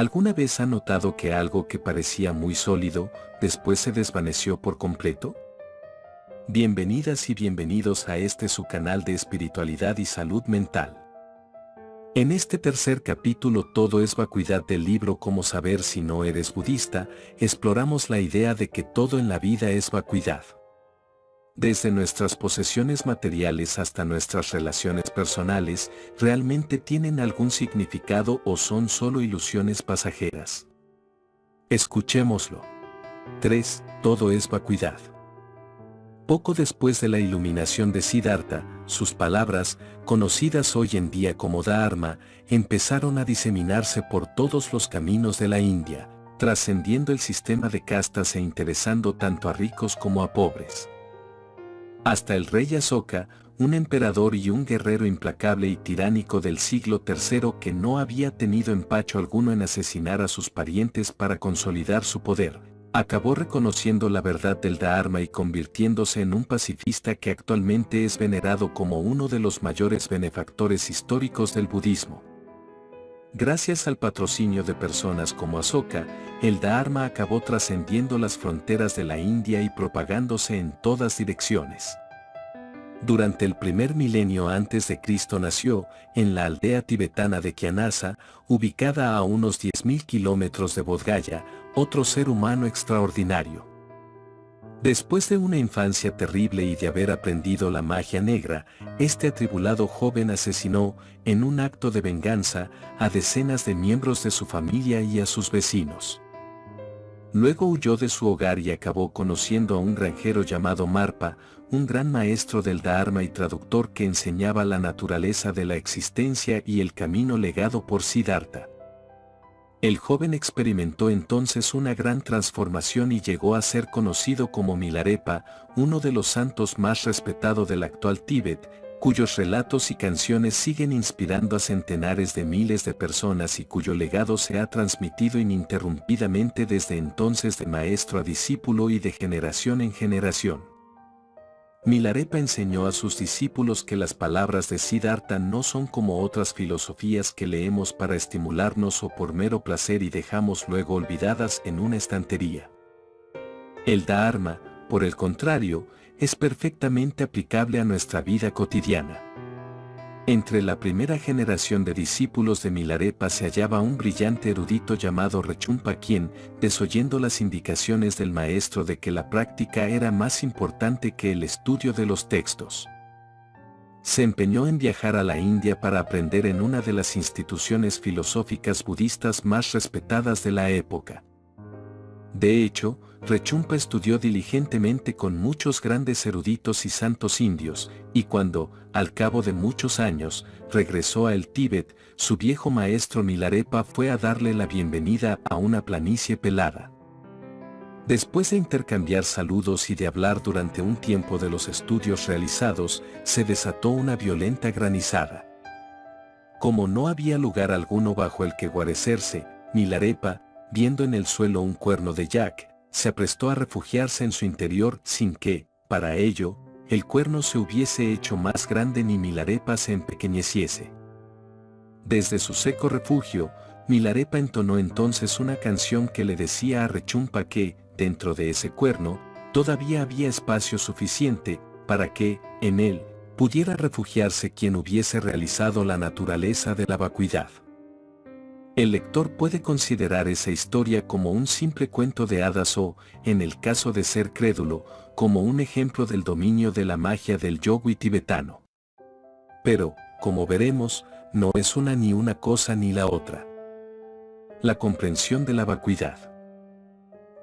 ¿Alguna vez ha notado que algo que parecía muy sólido, después se desvaneció por completo? Bienvenidas y bienvenidos a su canal de espiritualidad y salud mental. En este tercer capítulo Todo es vacuidad del libro Cómo saber si no eres budista, exploramos la idea de que todo en la vida es vacuidad. Desde nuestras posesiones materiales hasta nuestras relaciones personales, ¿realmente tienen algún significado o son solo ilusiones pasajeras? Escuchémoslo. 3. Todo es vacuidad. Poco después de la iluminación de Siddhartha, sus palabras, conocidas hoy en día como Dharma, empezaron a diseminarse por todos los caminos de la India, trascendiendo el sistema de castas e interesando tanto a ricos como a pobres. Hasta el rey Asoka, un emperador y un guerrero implacable y tiránico del siglo III que no había tenido empacho alguno en asesinar a sus parientes para consolidar su poder, acabó reconociendo la verdad del Dharma y convirtiéndose en un pacifista que actualmente es venerado como uno de los mayores benefactores históricos del budismo. Gracias al patrocinio de personas como Asoka, el Dharma acabó trascendiendo las fronteras de la India y propagándose en todas direcciones. Durante el primer milenio antes de Cristo nació, en la aldea tibetana de Kyanasa, ubicada a unos 10.000 kilómetros de Bodh Gaya, otro ser humano extraordinario. Después de una infancia terrible y de haber aprendido la magia negra, este atribulado joven asesinó, en un acto de venganza, a decenas de miembros de su familia y a sus vecinos. Luego huyó de su hogar y acabó conociendo a un granjero llamado Marpa, un gran maestro del Dharma y traductor que enseñaba la naturaleza de la existencia y el camino legado por Siddhartha. El joven experimentó entonces una gran transformación y llegó a ser conocido como Milarepa, uno de los santos más respetados del actual Tíbet, cuyos relatos y canciones siguen inspirando a centenares de miles de personas y cuyo legado se ha transmitido ininterrumpidamente desde entonces de maestro a discípulo y de generación en generación. Milarepa enseñó a sus discípulos que las palabras de Siddhartha no son como otras filosofías que leemos para estimularnos o por mero placer y dejamos luego olvidadas en una estantería. El Dharma, por el contrario, es perfectamente aplicable a nuestra vida cotidiana. Entre la primera generación de discípulos de Milarepa se hallaba un brillante erudito llamado Rechumpa quien, desoyendo las indicaciones del maestro de que la práctica era más importante que el estudio de los textos, se empeñó en viajar a la India para aprender en una de las instituciones filosóficas budistas más respetadas de la época. De hecho, Rechumpa estudió diligentemente con muchos grandes eruditos y santos indios, y cuando, al cabo de muchos años, regresó a el Tíbet, su viejo maestro Milarepa fue a darle la bienvenida a una planicie pelada. Después de intercambiar saludos y de hablar durante un tiempo de los estudios realizados, se desató una violenta granizada. Como no había lugar alguno bajo el que guarecerse, Milarepa, viendo en el suelo un cuerno de yak, se aprestó a refugiarse en su interior sin que, para ello, el cuerno se hubiese hecho más grande ni Milarepa se empequeñeciese. Desde su seco refugio, Milarepa entonó entonces una canción que le decía a Rechumpa que, dentro de ese cuerno, todavía había espacio suficiente para que, en él, pudiera refugiarse quien hubiese realizado la naturaleza de la vacuidad. El lector puede considerar esa historia como un simple cuento de hadas o, en el caso de ser crédulo, como un ejemplo del dominio de la magia del yogui tibetano. Pero, como veremos, no es una ni una cosa ni la otra. La comprensión de la vacuidad.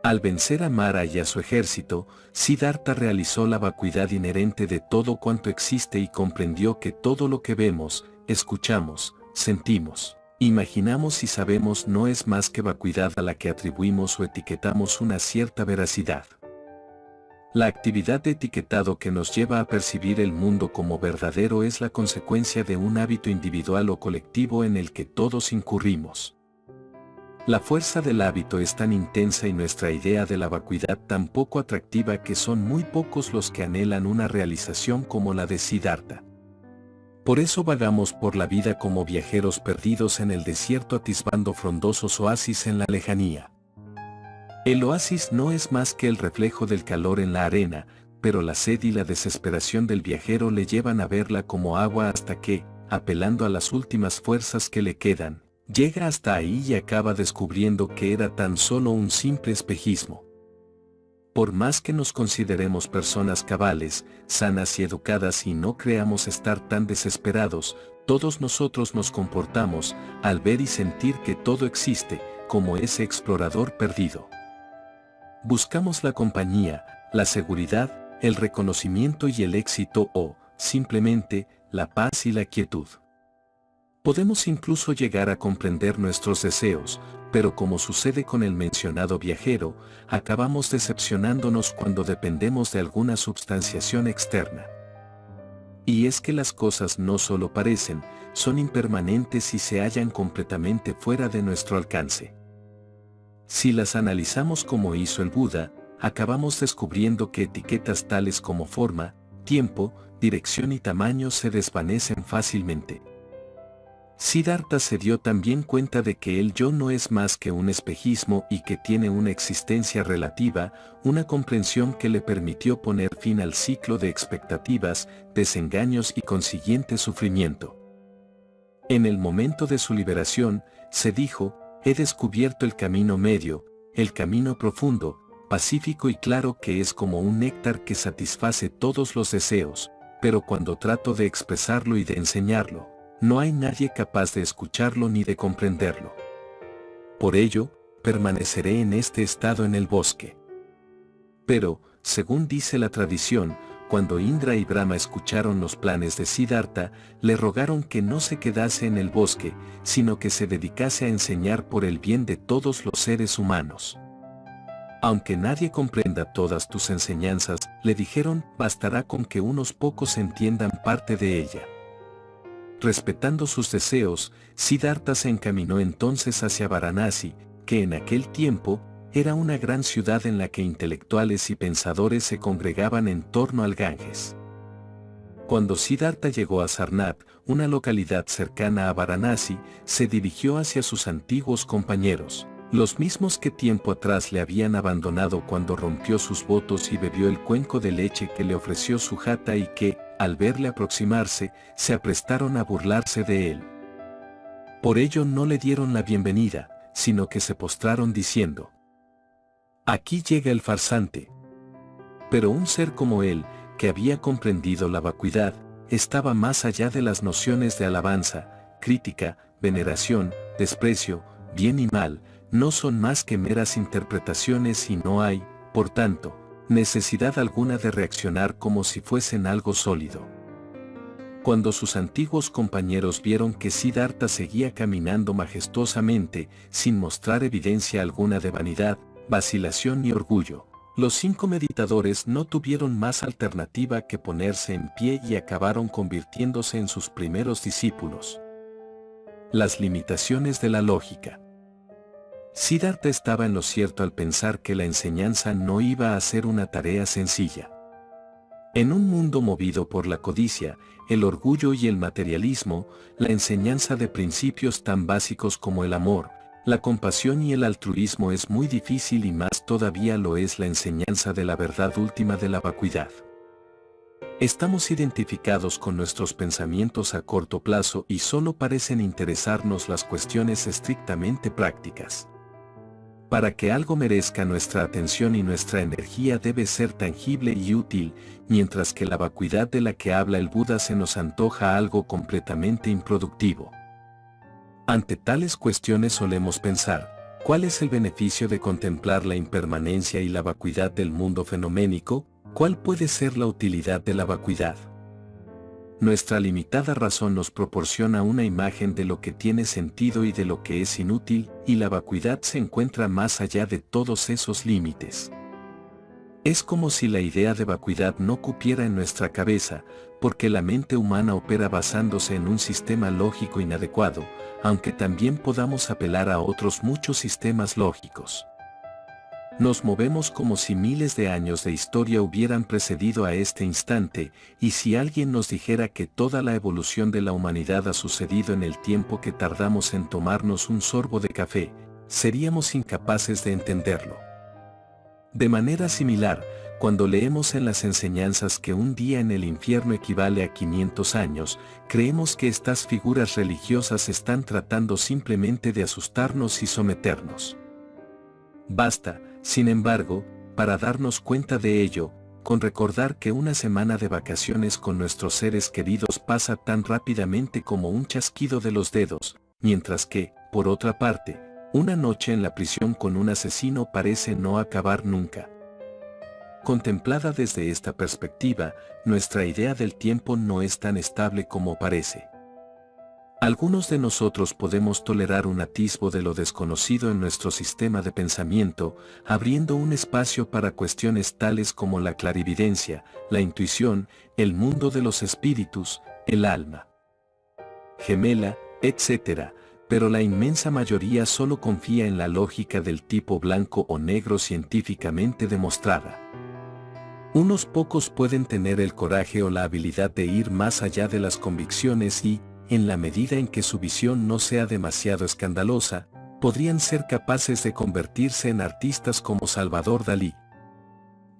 Al vencer a Mara y a su ejército, Siddhartha realizó la vacuidad inherente de todo cuanto existe y comprendió que todo lo que vemos, escuchamos, sentimos, imaginamos y sabemos no es más que vacuidad a la que atribuimos o etiquetamos una cierta veracidad. La actividad de etiquetado que nos lleva a percibir el mundo como verdadero es la consecuencia de un hábito individual o colectivo en el que todos incurrimos. La fuerza del hábito es tan intensa y nuestra idea de la vacuidad tan poco atractiva que son muy pocos los que anhelan una realización como la de Siddhartha. Por eso vagamos por la vida como viajeros perdidos en el desierto atisbando frondosos oasis en la lejanía. El oasis no es más que el reflejo del calor en la arena, pero la sed y la desesperación del viajero le llevan a verla como agua hasta que, apelando a las últimas fuerzas que le quedan, llega hasta ahí y acaba descubriendo que era tan solo un simple espejismo. Por más que nos consideremos personas cabales, sanas y educadas y no creamos estar tan desesperados, todos nosotros nos comportamos, al ver y sentir que todo existe, como ese explorador perdido. Buscamos la compañía, la seguridad, el reconocimiento y el éxito o, simplemente, la paz y la quietud. Podemos incluso llegar a comprender nuestros deseos, pero como sucede con el mencionado viajero, acabamos decepcionándonos cuando dependemos de alguna substanciación externa. Y es que las cosas no solo parecen, son impermanentes y se hallan completamente fuera de nuestro alcance. Si las analizamos como hizo el Buda, acabamos descubriendo que etiquetas tales como forma, tiempo, dirección y tamaño se desvanecen fácilmente. Siddhartha se dio también cuenta de que el yo no es más que un espejismo y que tiene una existencia relativa, una comprensión que le permitió poner fin al ciclo de expectativas, desengaños y consiguiente sufrimiento. En el momento de su liberación, se dijo, he descubierto el camino medio, el camino profundo, pacífico y claro que es como un néctar que satisface todos los deseos, pero cuando trato de expresarlo y de enseñarlo, no hay nadie capaz de escucharlo ni de comprenderlo. Por ello, permaneceré en este estado en el bosque. Pero, según dice la tradición, cuando Indra y Brahma escucharon los planes de Siddhartha, le rogaron que no se quedase en el bosque, sino que se dedicase a enseñar por el bien de todos los seres humanos. Aunque nadie comprenda todas tus enseñanzas, le dijeron, bastará con que unos pocos entiendan parte de ella. Respetando sus deseos, Siddhartha se encaminó entonces hacia Varanasi, que en aquel tiempo era una gran ciudad en la que intelectuales y pensadores se congregaban en torno al Ganges. Cuando Siddhartha llegó a Sarnath, una localidad cercana a Varanasi, se dirigió hacia sus antiguos compañeros, los mismos que tiempo atrás le habían abandonado cuando rompió sus votos y bebió el cuenco de leche que le ofreció su jata y que, al verle aproximarse, se aprestaron a burlarse de él. Por ello no le dieron la bienvenida, sino que se postraron diciendo: aquí llega el farsante. Pero un ser como él, que había comprendido la vacuidad, estaba más allá de las nociones de alabanza, crítica, veneración, desprecio, bien y mal, no son más que meras interpretaciones y no hay, por tanto, necesidad alguna de reaccionar como si fuesen algo sólido. Cuando sus antiguos compañeros vieron que Siddhartha seguía caminando majestuosamente, sin mostrar evidencia alguna de vanidad, vacilación ni orgullo, los 5 meditadores no tuvieron más alternativa que ponerse en pie y acabaron convirtiéndose en sus primeros discípulos. Las limitaciones de la lógica. Siddhartha estaba en lo cierto al pensar que la enseñanza no iba a ser una tarea sencilla. En un mundo movido por la codicia, el orgullo y el materialismo, la enseñanza de principios tan básicos como el amor, la compasión y el altruismo es muy difícil y más todavía lo es la enseñanza de la verdad última de la vacuidad. Estamos identificados con nuestros pensamientos a corto plazo y solo parecen interesarnos las cuestiones estrictamente prácticas. Para que algo merezca nuestra atención y nuestra energía debe ser tangible y útil, mientras que la vacuidad de la que habla el Buda se nos antoja algo completamente improductivo. Ante tales cuestiones solemos pensar, ¿cuál es el beneficio de contemplar la impermanencia y la vacuidad del mundo fenoménico? ¿Cuál puede ser la utilidad de la vacuidad? Nuestra limitada razón nos proporciona una imagen de lo que tiene sentido y de lo que es inútil, y la vacuidad se encuentra más allá de todos esos límites. Es como si la idea de vacuidad no cupiera en nuestra cabeza, porque la mente humana opera basándose en un sistema lógico inadecuado, aunque también podamos apelar a otros muchos sistemas lógicos. Nos movemos como si miles de años de historia hubieran precedido a este instante, y si alguien nos dijera que toda la evolución de la humanidad ha sucedido en el tiempo que tardamos en tomarnos un sorbo de café, seríamos incapaces de entenderlo. De manera similar, cuando leemos en las enseñanzas que un día en el infierno equivale a 500 años, creemos que estas figuras religiosas están tratando simplemente de asustarnos y someternos. Basta, sin embargo, para darnos cuenta de ello, con recordar que una semana de vacaciones con nuestros seres queridos pasa tan rápidamente como un chasquido de los dedos, mientras que, por otra parte, una noche en la prisión con un asesino parece no acabar nunca. Contemplada desde esta perspectiva, nuestra idea del tiempo no es tan estable como parece. Algunos de nosotros podemos tolerar un atisbo de lo desconocido en nuestro sistema de pensamiento, abriendo un espacio para cuestiones tales como la clarividencia, la intuición, el mundo de los espíritus, el alma gemela, etc., pero la inmensa mayoría solo confía en la lógica del tipo blanco o negro científicamente demostrada. Unos pocos pueden tener el coraje o la habilidad de ir más allá de las convicciones y, en la medida en que su visión no sea demasiado escandalosa, podrían ser capaces de convertirse en artistas como Salvador Dalí.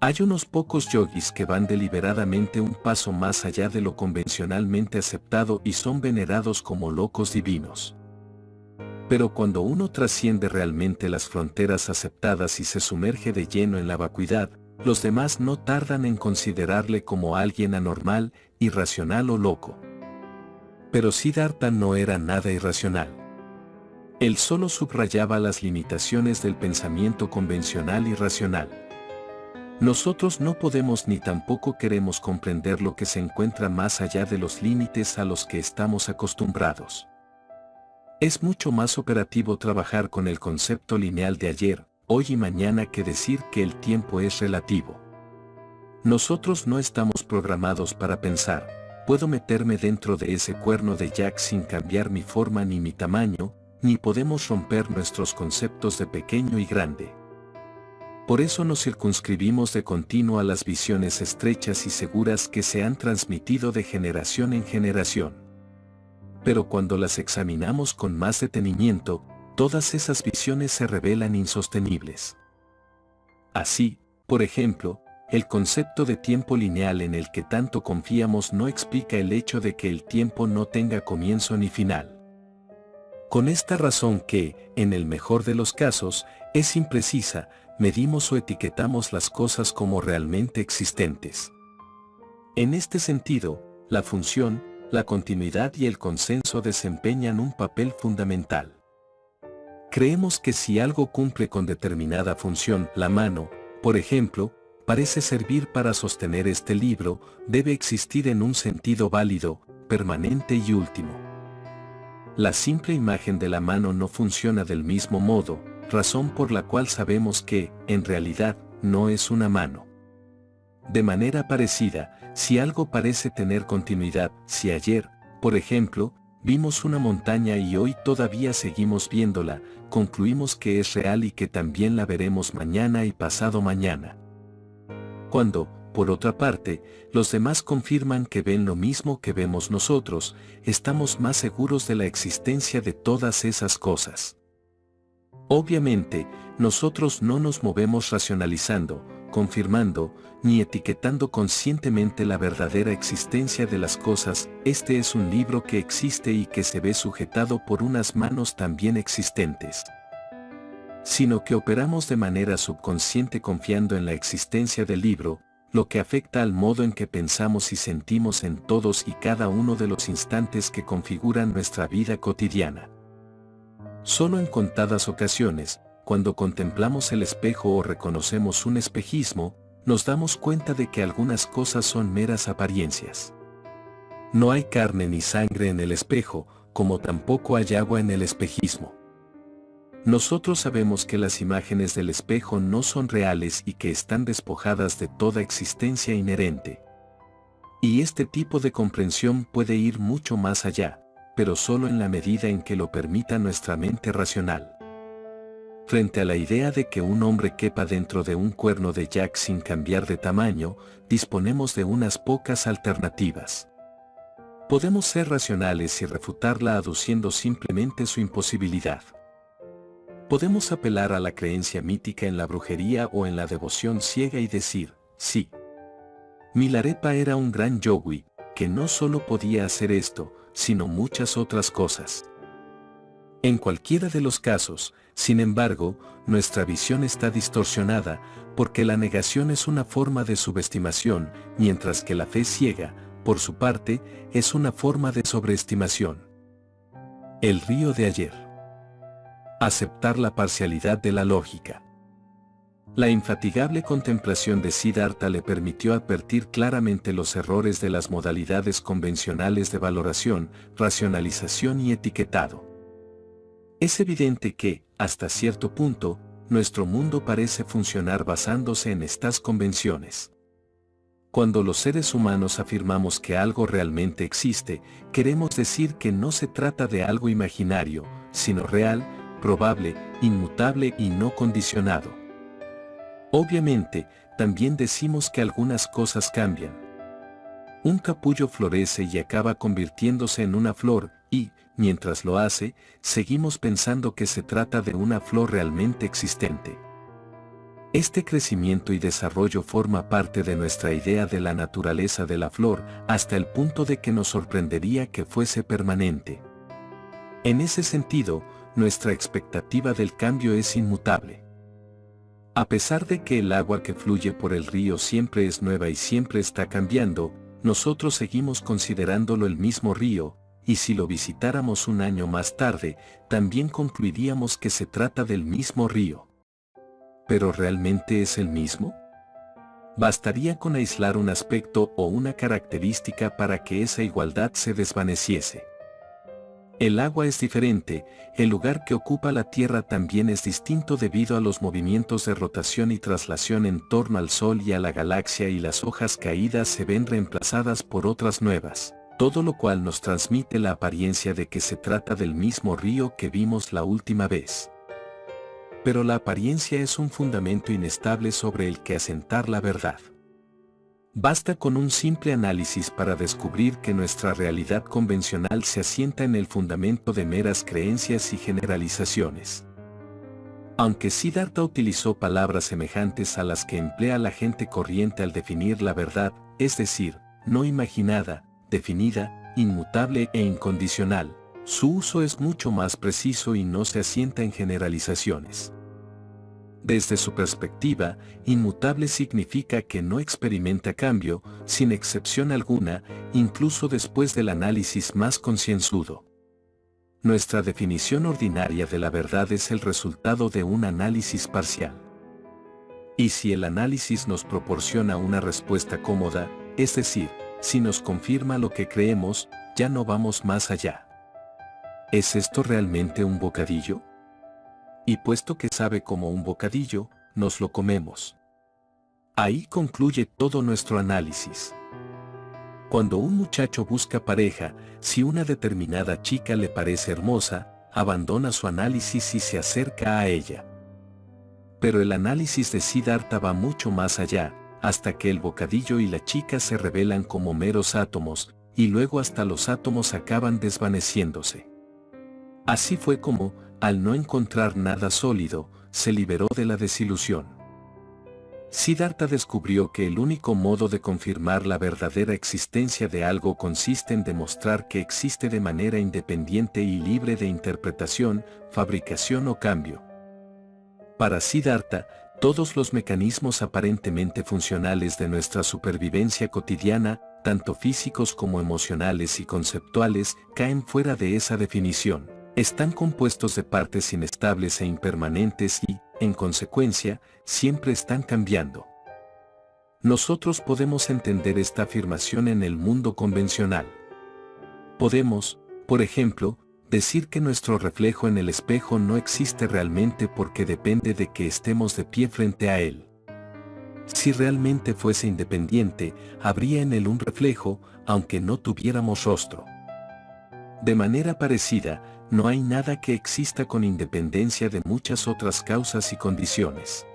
Hay unos pocos yogis que van deliberadamente un paso más allá de lo convencionalmente aceptado y son venerados como locos divinos. Pero cuando uno trasciende realmente las fronteras aceptadas y se sumerge de lleno en la vacuidad, los demás no tardan en considerarle como alguien anormal, irracional o loco. Pero Siddhartha no era nada irracional. Él solo subrayaba las limitaciones del pensamiento convencional y racional. Nosotros no podemos ni tampoco queremos comprender lo que se encuentra más allá de los límites a los que estamos acostumbrados. Es mucho más operativo trabajar con el concepto lineal de ayer, hoy y mañana que decir que el tiempo es relativo. Nosotros no estamos programados para pensar. Puedo meterme dentro de ese cuerno de Jack sin cambiar mi forma ni mi tamaño, ni podemos romper nuestros conceptos de pequeño y grande. Por eso nos circunscribimos de continuo a las visiones estrechas y seguras que se han transmitido de generación en generación. Pero cuando las examinamos con más detenimiento, todas esas visiones se revelan insostenibles. Así, por ejemplo, el concepto de tiempo lineal en el que tanto confiamos no explica el hecho de que el tiempo no tenga comienzo ni final. Con esta razón que, en el mejor de los casos, es imprecisa, medimos o etiquetamos las cosas como realmente existentes. En este sentido, la función, la continuidad y el consenso desempeñan un papel fundamental. Creemos que si algo cumple con determinada función, la mano, por ejemplo, parece servir para sostener este libro, debe existir en un sentido válido, permanente y último. La simple imagen de la mano no funciona del mismo modo, razón por la cual sabemos que, en realidad, no es una mano. De manera parecida, si algo parece tener continuidad, si ayer, por ejemplo, vimos una montaña y hoy todavía seguimos viéndola, concluimos que es real y que también la veremos mañana y pasado mañana. Cuando, por otra parte, los demás confirman que ven lo mismo que vemos nosotros, estamos más seguros de la existencia de todas esas cosas. Obviamente, nosotros no nos movemos racionalizando, confirmando, ni etiquetando conscientemente la verdadera existencia de las cosas. Este es un libro que existe y que se ve sujetado por unas manos también existentes. Sino que operamos de manera subconsciente confiando en la existencia del libro, lo que afecta al modo en que pensamos y sentimos en todos y cada uno de los instantes que configuran nuestra vida cotidiana. Solo en contadas ocasiones, cuando contemplamos el espejo o reconocemos un espejismo, nos damos cuenta de que algunas cosas son meras apariencias. No hay carne ni sangre en el espejo, como tampoco hay agua en el espejismo. Nosotros sabemos que las imágenes del espejo no son reales y que están despojadas de toda existencia inherente. Y este tipo de comprensión puede ir mucho más allá, pero solo en la medida en que lo permita nuestra mente racional. Frente a la idea de que un hombre quepa dentro de un cuerno de Jack sin cambiar de tamaño, disponemos de unas pocas alternativas. Podemos ser racionales y refutarla aduciendo simplemente su imposibilidad. Podemos apelar a la creencia mítica en la brujería o en la devoción ciega y decir, sí. Milarepa era un gran yogui, que no solo podía hacer esto, sino muchas otras cosas. En cualquiera de los casos, sin embargo, nuestra visión está distorsionada, porque la negación es una forma de subestimación, mientras que la fe ciega, por su parte, es una forma de sobreestimación. El río de ayer. Aceptar la parcialidad de la lógica. La infatigable contemplación de Siddhartha le permitió advertir claramente los errores de las modalidades convencionales de valoración, racionalización y etiquetado. Es evidente que, hasta cierto punto, nuestro mundo parece funcionar basándose en estas convenciones. Cuando los seres humanos afirmamos que algo realmente existe, queremos decir que no se trata de algo imaginario, sino real, probable, inmutable y no condicionado. Obviamente, también decimos que algunas cosas cambian. Un capullo florece y acaba convirtiéndose en una flor, y, mientras lo hace, seguimos pensando que se trata de una flor realmente existente. Este crecimiento y desarrollo forma parte de nuestra idea de la naturaleza de la flor, hasta el punto de que nos sorprendería que fuese permanente. En ese sentido, nuestra expectativa del cambio es inmutable. A pesar de que el agua que fluye por el río siempre es nueva y siempre está cambiando, nosotros seguimos considerándolo el mismo río, y si lo visitáramos un año más tarde, también concluiríamos que se trata del mismo río. ¿Pero realmente es el mismo? Bastaría con aislar un aspecto o una característica para que esa igualdad se desvaneciese. El agua es diferente, el lugar que ocupa la Tierra también es distinto debido a los movimientos de rotación y traslación en torno al Sol y a la galaxia, y las hojas caídas se ven reemplazadas por otras nuevas, todo lo cual nos transmite la apariencia de que se trata del mismo río que vimos la última vez. Pero la apariencia es un fundamento inestable sobre el que asentar la verdad. Basta con un simple análisis para descubrir que nuestra realidad convencional se asienta en el fundamento de meras creencias y generalizaciones. Aunque Siddhartha utilizó palabras semejantes a las que emplea la gente corriente al definir la verdad, es decir, no imaginada, definida, inmutable e incondicional, su uso es mucho más preciso y no se asienta en generalizaciones. Desde su perspectiva, inmutable significa que no experimenta cambio, sin excepción alguna, incluso después del análisis más concienzudo. Nuestra definición ordinaria de la verdad es el resultado de un análisis parcial. Y si el análisis nos proporciona una respuesta cómoda, es decir, si nos confirma lo que creemos, ya no vamos más allá. ¿Es esto realmente un bocadillo? Y puesto que sabe como un bocadillo, nos lo comemos. Ahí concluye todo nuestro análisis. Cuando un muchacho busca pareja, si una determinada chica le parece hermosa, abandona su análisis y se acerca a ella. Pero el análisis de Siddhartha va mucho más allá, hasta que el bocadillo y la chica se revelan como meros átomos, y luego hasta los átomos acaban desvaneciéndose. Así fue como, al no encontrar nada sólido, se liberó de la desilusión. Siddhartha descubrió que el único modo de confirmar la verdadera existencia de algo consiste en demostrar que existe de manera independiente y libre de interpretación, fabricación o cambio. Para Siddhartha, todos los mecanismos aparentemente funcionales de nuestra supervivencia cotidiana, tanto físicos como emocionales y conceptuales, caen fuera de esa definición. Están compuestos de partes inestables e impermanentes y, en consecuencia, siempre están cambiando. Nosotros podemos entender esta afirmación en el mundo convencional. Podemos, por ejemplo, decir que nuestro reflejo en el espejo no existe realmente porque depende de que estemos de pie frente a él. Si realmente fuese independiente, habría en él un reflejo, aunque no tuviéramos rostro. De manera parecida, no hay nada que exista con independencia de muchas otras causas y condiciones.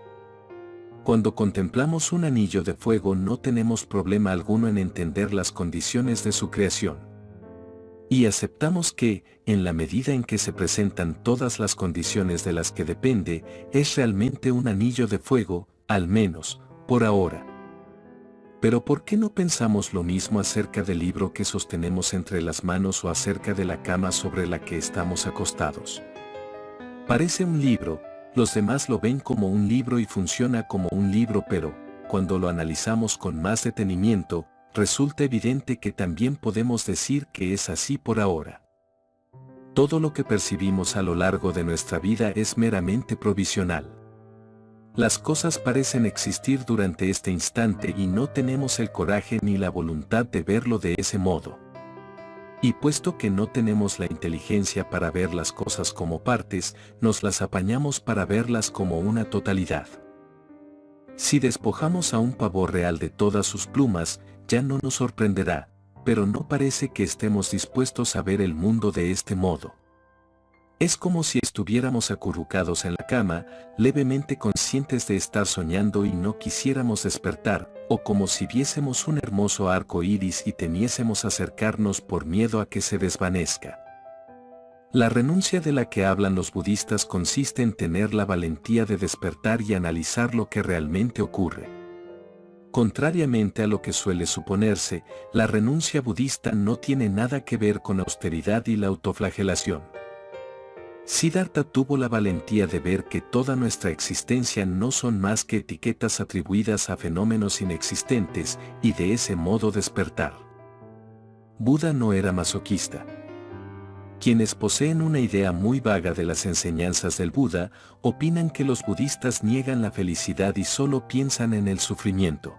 Cuando contemplamos un anillo de fuego no tenemos problema alguno en entender las condiciones de su creación. Y aceptamos que, en la medida en que se presentan todas las condiciones de las que depende, es realmente un anillo de fuego, al menos, por ahora. Pero ¿por qué no pensamos lo mismo acerca del libro que sostenemos entre las manos o acerca de la cama sobre la que estamos acostados? Parece un libro, los demás lo ven como un libro y funciona como un libro, pero, cuando lo analizamos con más detenimiento, resulta evidente que también podemos decir que es así por ahora. Todo lo que percibimos a lo largo de nuestra vida es meramente provisional. Las cosas parecen existir durante este instante y no tenemos el coraje ni la voluntad de verlo de ese modo. Y puesto que no tenemos la inteligencia para ver las cosas como partes, nos las apañamos para verlas como una totalidad. Si despojamos a un pavo real de todas sus plumas, ya no nos sorprenderá, pero no parece que estemos dispuestos a ver el mundo de este modo. Es como si estuviéramos acurrucados en la cama, levemente conscientes de estar soñando y no quisiéramos despertar, o como si viésemos un hermoso arco iris y temiésemos acercarnos por miedo a que se desvanezca. La renuncia de la que hablan los budistas consiste en tener la valentía de despertar y analizar lo que realmente ocurre. Contrariamente a lo que suele suponerse, la renuncia budista no tiene nada que ver con austeridad y la autoflagelación. Siddhartha tuvo la valentía de ver que toda nuestra existencia no son más que etiquetas atribuidas a fenómenos inexistentes y de ese modo despertar. Buda no era masoquista. Quienes poseen una idea muy vaga de las enseñanzas del Buda, opinan que los budistas niegan la felicidad y solo piensan en el sufrimiento.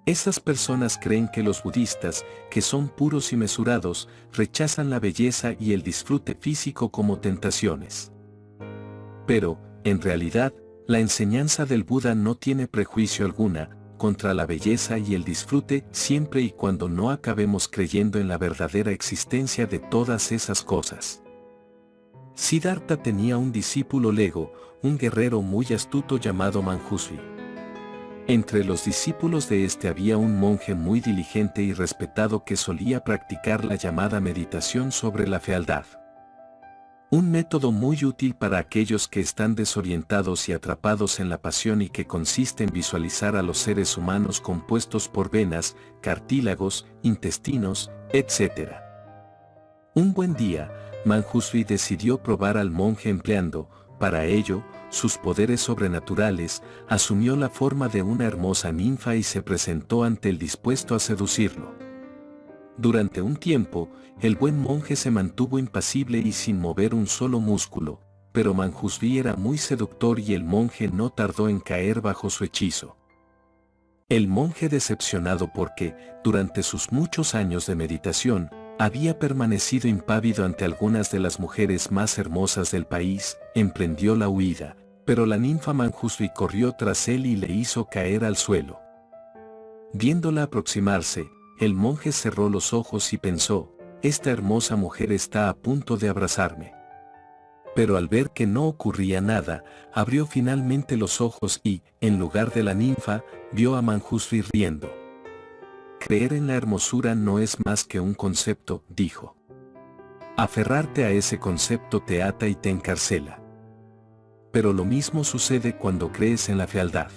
Esas personas creen que los budistas, que son puros y mesurados, rechazan la belleza y el disfrute físico como tentaciones. Pero, en realidad, la enseñanza del Buda no tiene prejuicio alguna contra la belleza y el disfrute siempre y cuando no acabemos creyendo en la verdadera existencia de todas esas cosas. Siddhartha tenía un discípulo lego, un guerrero muy astuto llamado Manjushri. Entre los discípulos de este había un monje muy diligente y respetado que solía practicar la llamada meditación sobre la fealdad. Un método muy útil para aquellos que están desorientados y atrapados en la pasión y que consiste en visualizar a los seres humanos compuestos por venas, cartílagos, intestinos, etc. Un buen día, Manjushri decidió probar al monje empleando, para ello, sus poderes sobrenaturales, asumió la forma de una hermosa ninfa y se presentó ante él dispuesto a seducirlo. Durante un tiempo, el buen monje se mantuvo impasible y sin mover un solo músculo, pero Manjushri era muy seductor y el monje no tardó en caer bajo su hechizo. El monje, decepcionado porque, durante sus muchos años de meditación, había permanecido impávido ante algunas de las mujeres más hermosas del país, emprendió la huida, pero la ninfa Manjushri corrió tras él y le hizo caer al suelo. Viéndola aproximarse, el monje cerró los ojos y pensó, esta hermosa mujer está a punto de abrazarme. Pero al ver que no ocurría nada, abrió finalmente los ojos y, en lugar de la ninfa, vio a Manjushri riendo. Creer en la hermosura no es más que un concepto, dijo. Aferrarte a ese concepto te ata y te encarcela. Pero lo mismo sucede cuando crees en la fealdad.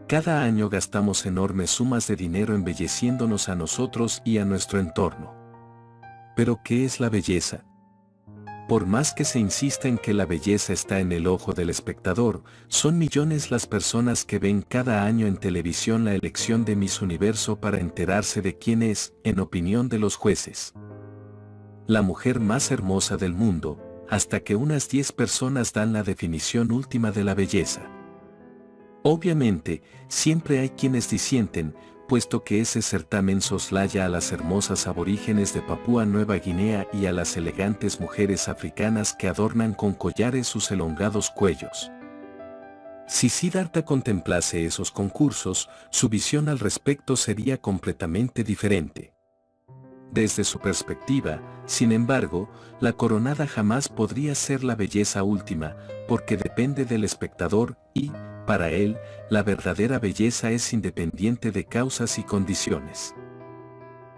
Cada año gastamos enormes sumas de dinero embelleciéndonos a nosotros y a nuestro entorno. ¿Pero qué es la belleza? Por más que se insista en que la belleza está en el ojo del espectador, son millones las personas que ven cada año en televisión la elección de Miss Universo para enterarse de quién es, en opinión de los jueces, la mujer más hermosa del mundo, hasta que unas 10 personas dan la definición última de la belleza. Obviamente, siempre hay quienes disienten, puesto que ese certamen soslaya a las hermosas aborígenes de Papúa Nueva Guinea y a las elegantes mujeres africanas que adornan con collares sus elongados cuellos. Si Siddhartha contemplase esos concursos, su visión al respecto sería completamente diferente. Desde su perspectiva, sin embargo, la coronada jamás podría ser la belleza última, porque depende del espectador y, para él, la verdadera belleza es independiente de causas y condiciones.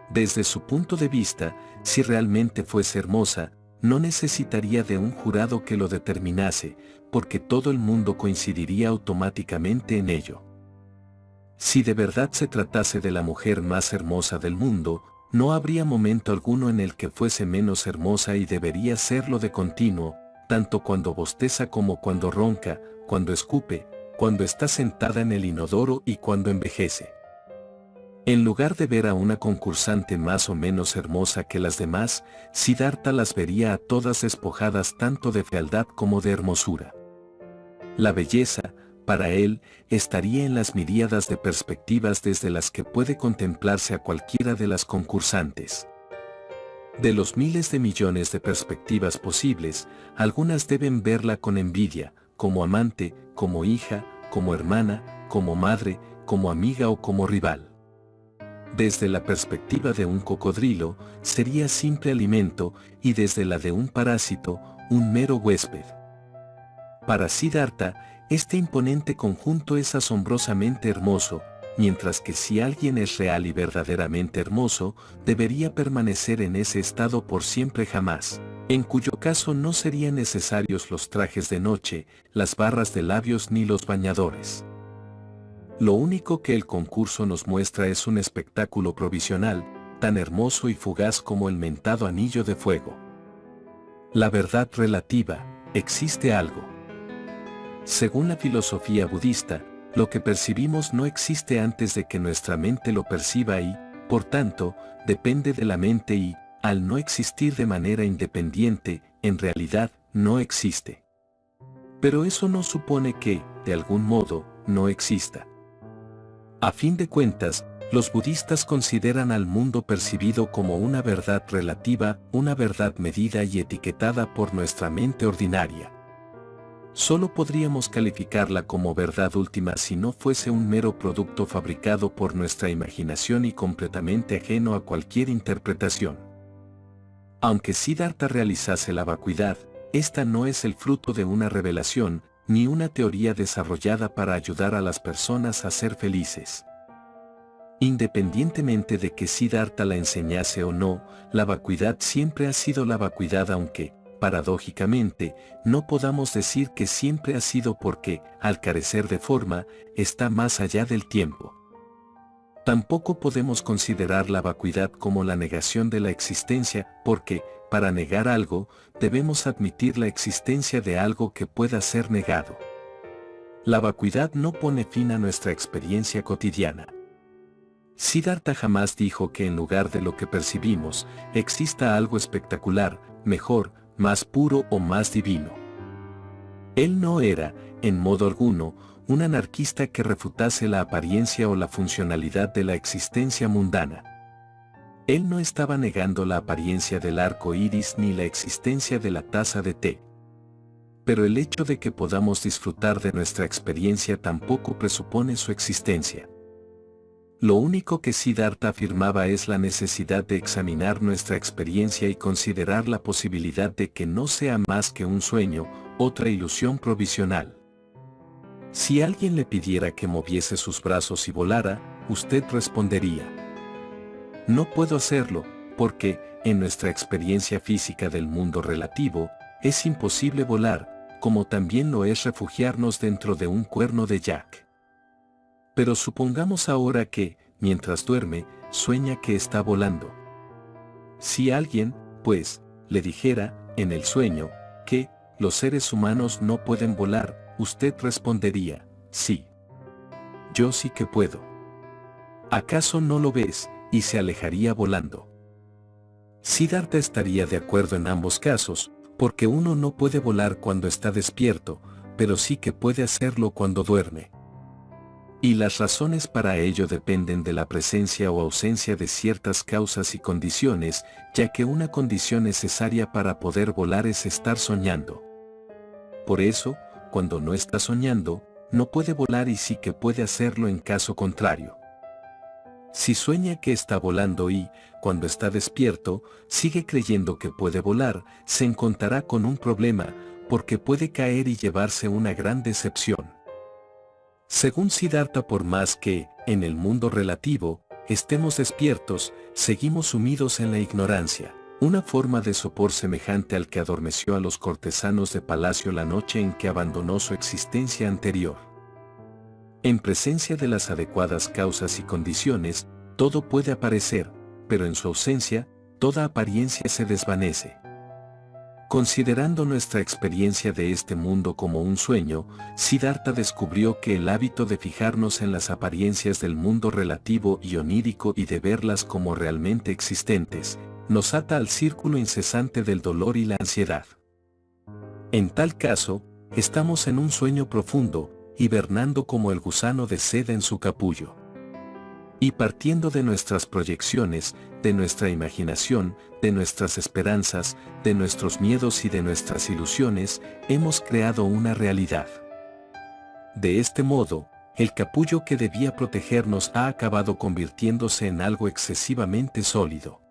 Desde su punto de vista, si realmente fuese hermosa, no necesitaría de un jurado que lo determinase, porque todo el mundo coincidiría automáticamente en ello. Si de verdad se tratase de la mujer más hermosa del mundo, no habría momento alguno en el que fuese menos hermosa y debería serlo de continuo, tanto cuando bosteza como cuando ronca, cuando escupe, cuando está sentada en el inodoro y cuando envejece. En lugar de ver a una concursante más o menos hermosa que las demás, Siddhartha las vería a todas despojadas tanto de fealdad como de hermosura. La belleza, para él, estaría en las miríadas de perspectivas desde las que puede contemplarse a cualquiera de las concursantes. De los miles de millones de perspectivas posibles, algunas deben verla con envidia, como amante, como hija, como hermana, como madre, como amiga o como rival. Desde la perspectiva de un cocodrilo, sería simple alimento, y desde la de un parásito, un mero huésped. Para Siddhartha, este imponente conjunto es asombrosamente hermoso, mientras que si alguien es real y verdaderamente hermoso, debería permanecer en ese estado por siempre jamás, en cuyo caso no serían necesarios los trajes de noche, las barras de labios ni los bañadores. Lo único que el concurso nos muestra es un espectáculo provisional, tan hermoso y fugaz como el mentado anillo de fuego. La verdad relativa, existe algo. Según la filosofía budista, lo que percibimos no existe antes de que nuestra mente lo perciba y, por tanto, depende de la mente y, al no existir de manera independiente, en realidad, no existe. Pero eso no supone que, de algún modo, no exista. A fin de cuentas, los budistas consideran al mundo percibido como una verdad relativa, una verdad medida y etiquetada por nuestra mente ordinaria. Solo podríamos calificarla como verdad última si no fuese un mero producto fabricado por nuestra imaginación y completamente ajeno a cualquier interpretación. Aunque Siddhartha realizase la vacuidad, esta no es el fruto de una revelación, ni una teoría desarrollada para ayudar a las personas a ser felices. Independientemente de que Siddhartha la enseñase o no, la vacuidad siempre ha sido la vacuidad, aunque, paradójicamente, no podamos decir que siempre ha sido porque, al carecer de forma, está más allá del tiempo. Tampoco podemos considerar la vacuidad como la negación de la existencia, porque, para negar algo, debemos admitir la existencia de algo que pueda ser negado. La vacuidad no pone fin a nuestra experiencia cotidiana. Siddhartha jamás dijo que en lugar de lo que percibimos, exista algo espectacular, mejor, más puro o más divino. Él no era, en modo alguno, un anarquista que refutase la apariencia o la funcionalidad de la existencia mundana. Él no estaba negando la apariencia del arco iris ni la existencia de la taza de té. Pero el hecho de que podamos disfrutar de nuestra experiencia tampoco presupone su existencia. Lo único que Siddhartha afirmaba es la necesidad de examinar nuestra experiencia y considerar la posibilidad de que no sea más que un sueño, otra ilusión provisional. Si alguien le pidiera que moviese sus brazos y volara, usted respondería: no puedo hacerlo, porque, en nuestra experiencia física del mundo relativo, es imposible volar, como también lo es refugiarnos dentro de un cuerno de yak. Pero supongamos ahora que, mientras duerme, sueña que está volando. Si alguien, pues, le dijera, en el sueño, que los seres humanos no pueden volar, usted respondería: sí. Yo sí que puedo. ¿Acaso no lo ves? Y se alejaría volando. Siddhartha estaría de acuerdo en ambos casos, porque uno no puede volar cuando está despierto, pero sí que puede hacerlo cuando duerme. Y las razones para ello dependen de la presencia o ausencia de ciertas causas y condiciones, ya que una condición necesaria para poder volar es estar soñando. Por eso, cuando no está soñando, no puede volar y sí que puede hacerlo en caso contrario. Si sueña que está volando y, cuando está despierto, sigue creyendo que puede volar, se encontrará con un problema, porque puede caer y llevarse una gran decepción. Según Siddhartha, por más que, en el mundo relativo, estemos despiertos, seguimos sumidos en la ignorancia, una forma de sopor semejante al que adormeció a los cortesanos de palacio la noche en que abandonó su existencia anterior. En presencia de las adecuadas causas y condiciones, todo puede aparecer, pero en su ausencia, toda apariencia se desvanece. Considerando nuestra experiencia de este mundo como un sueño, Siddhartha descubrió que el hábito de fijarnos en las apariencias del mundo relativo y onírico y de verlas como realmente existentes, nos ata al círculo incesante del dolor y la ansiedad. En tal caso, estamos en un sueño profundo, hibernando como el gusano de seda en su capullo. Y partiendo de nuestras proyecciones, de nuestra imaginación, de nuestras esperanzas, de nuestros miedos y de nuestras ilusiones, hemos creado una realidad. De este modo, el capullo que debía protegernos ha acabado convirtiéndose en algo excesivamente sólido.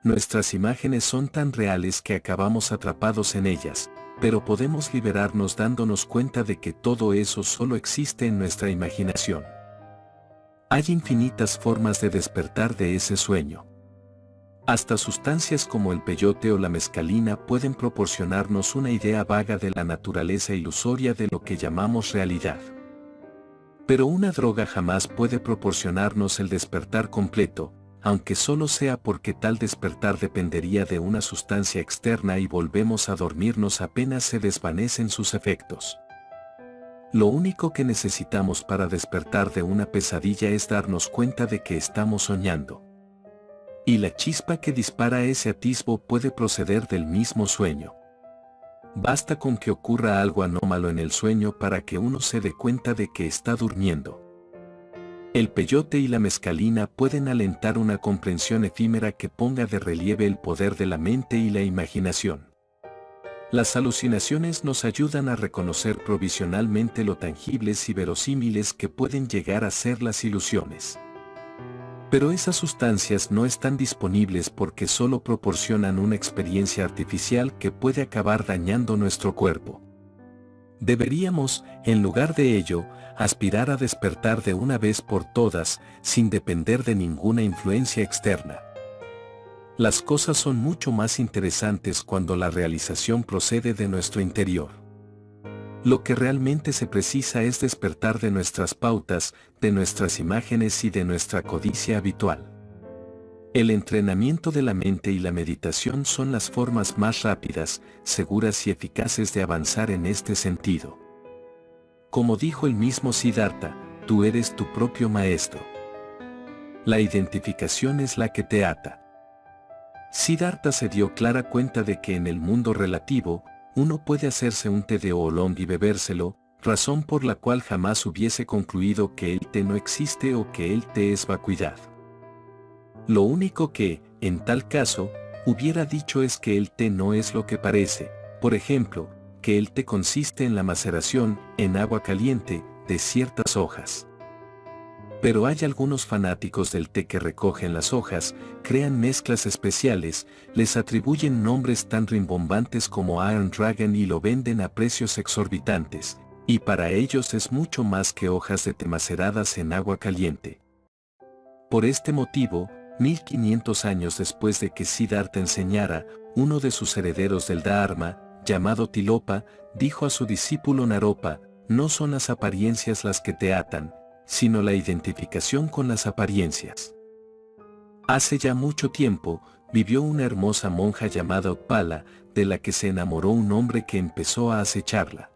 Nuestras imágenes son tan reales que acabamos atrapados en ellas, pero podemos liberarnos dándonos cuenta de que todo eso solo existe en nuestra imaginación. Hay infinitas formas de despertar de ese sueño. Hasta sustancias como el peyote o la mescalina pueden proporcionarnos una idea vaga de la naturaleza ilusoria de lo que llamamos realidad. Pero una droga jamás puede proporcionarnos el despertar completo, aunque solo sea porque tal despertar dependería de una sustancia externa y volvemos a dormirnos apenas se desvanecen sus efectos. Lo único que necesitamos para despertar de una pesadilla es darnos cuenta de que estamos soñando. Y la chispa que dispara ese atisbo puede proceder del mismo sueño. Basta con que ocurra algo anómalo en el sueño para que uno se dé cuenta de que está durmiendo. El peyote y la mescalina pueden alentar una comprensión efímera que ponga de relieve el poder de la mente y la imaginación. Las alucinaciones nos ayudan a reconocer provisionalmente lo tangibles y verosímiles que pueden llegar a ser las ilusiones. Pero esas sustancias no están disponibles porque solo proporcionan una experiencia artificial que puede acabar dañando nuestro cuerpo. Deberíamos, en lugar de ello, aspirar a despertar de una vez por todas, sin depender de ninguna influencia externa. Las cosas son mucho más interesantes cuando la realización procede de nuestro interior. Lo que realmente se precisa es despertar de nuestras pautas, de nuestras imágenes y de nuestra codicia habitual. El entrenamiento de la mente y la meditación son las formas más rápidas, seguras y eficaces de avanzar en este sentido. Como dijo el mismo Siddhartha, tú eres tu propio maestro. La identificación es la que te ata. Siddhartha se dio clara cuenta de que en el mundo relativo, uno puede hacerse un té de oolong y bebérselo, razón por la cual jamás hubiese concluido que el té no existe o que el té es vacuidad. Lo único que, en tal caso, hubiera dicho es que el té no es lo que parece, por ejemplo, que el té consiste en la maceración, en agua caliente, de ciertas hojas. Pero hay algunos fanáticos del té que recogen las hojas, crean mezclas especiales, les atribuyen nombres tan rimbombantes como Iron Dragon y lo venden a precios exorbitantes, y para ellos es mucho más que hojas de té maceradas en agua caliente. Por este motivo, 1500 años después de que Siddhartha enseñara, uno de sus herederos del Dharma, llamado Tilopa, dijo a su discípulo Naropa, no son las apariencias las que te atan, sino la identificación con las apariencias. Hace ya mucho tiempo, vivió una hermosa monja llamada Utpala, de la que se enamoró un hombre que empezó a acecharla.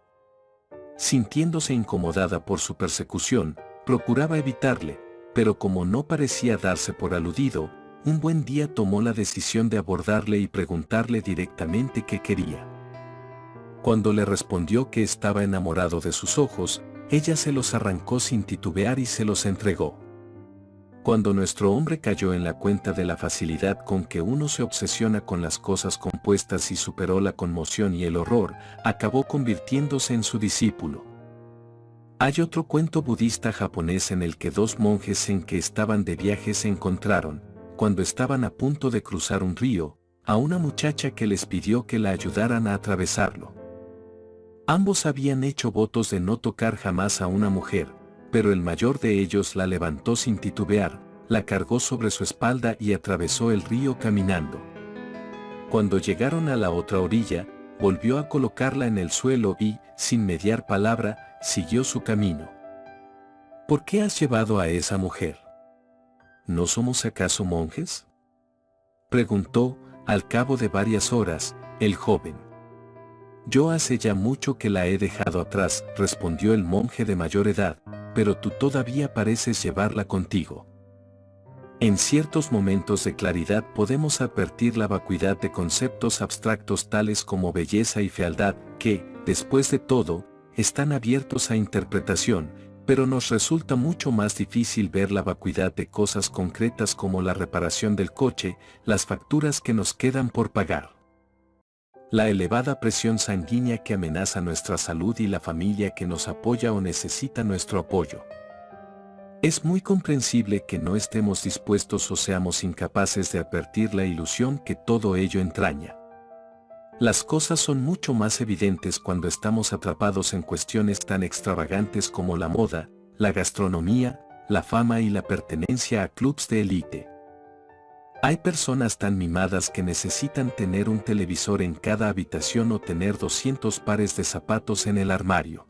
Sintiéndose incomodada por su persecución, procuraba evitarle, pero como no parecía darse por aludido, un buen día tomó la decisión de abordarle y preguntarle directamente qué quería. Cuando le respondió que estaba enamorado de sus ojos, ella se los arrancó sin titubear y se los entregó. Cuando nuestro hombre cayó en la cuenta de la facilidad con que uno se obsesiona con las cosas compuestas y superó la conmoción y el horror, acabó convirtiéndose en su discípulo. Hay otro cuento budista japonés en el que dos monjes en que estaban de viaje se encontraron, cuando estaban a punto de cruzar un río, a una muchacha que les pidió que la ayudaran a atravesarlo. Ambos habían hecho votos de no tocar jamás a una mujer, pero el mayor de ellos la levantó sin titubear, la cargó sobre su espalda y atravesó el río caminando. Cuando llegaron a la otra orilla, volvió a colocarla en el suelo y, sin mediar palabra, siguió su camino. ¿Por qué has llevado a esa mujer? ¿No somos acaso monjes?, preguntó, al cabo de varias horas, el joven. Yo hace ya mucho que la he dejado atrás, respondió el monje de mayor edad, pero tú todavía pareces llevarla contigo. En ciertos momentos de claridad podemos advertir la vacuidad de conceptos abstractos tales como belleza y fealdad, que, después de todo, están abiertos a interpretación, pero nos resulta mucho más difícil ver la vacuidad de cosas concretas como la reparación del coche, las facturas que nos quedan por pagar, la elevada presión sanguínea que amenaza nuestra salud y la familia que nos apoya o necesita nuestro apoyo. Es muy comprensible que no estemos dispuestos o seamos incapaces de advertir la ilusión que todo ello entraña. Las cosas son mucho más evidentes cuando estamos atrapados en cuestiones tan extravagantes como la moda, la gastronomía, la fama y la pertenencia a clubs de élite. Hay personas tan mimadas que necesitan tener un televisor en cada habitación o tener 200 pares de zapatos en el armario.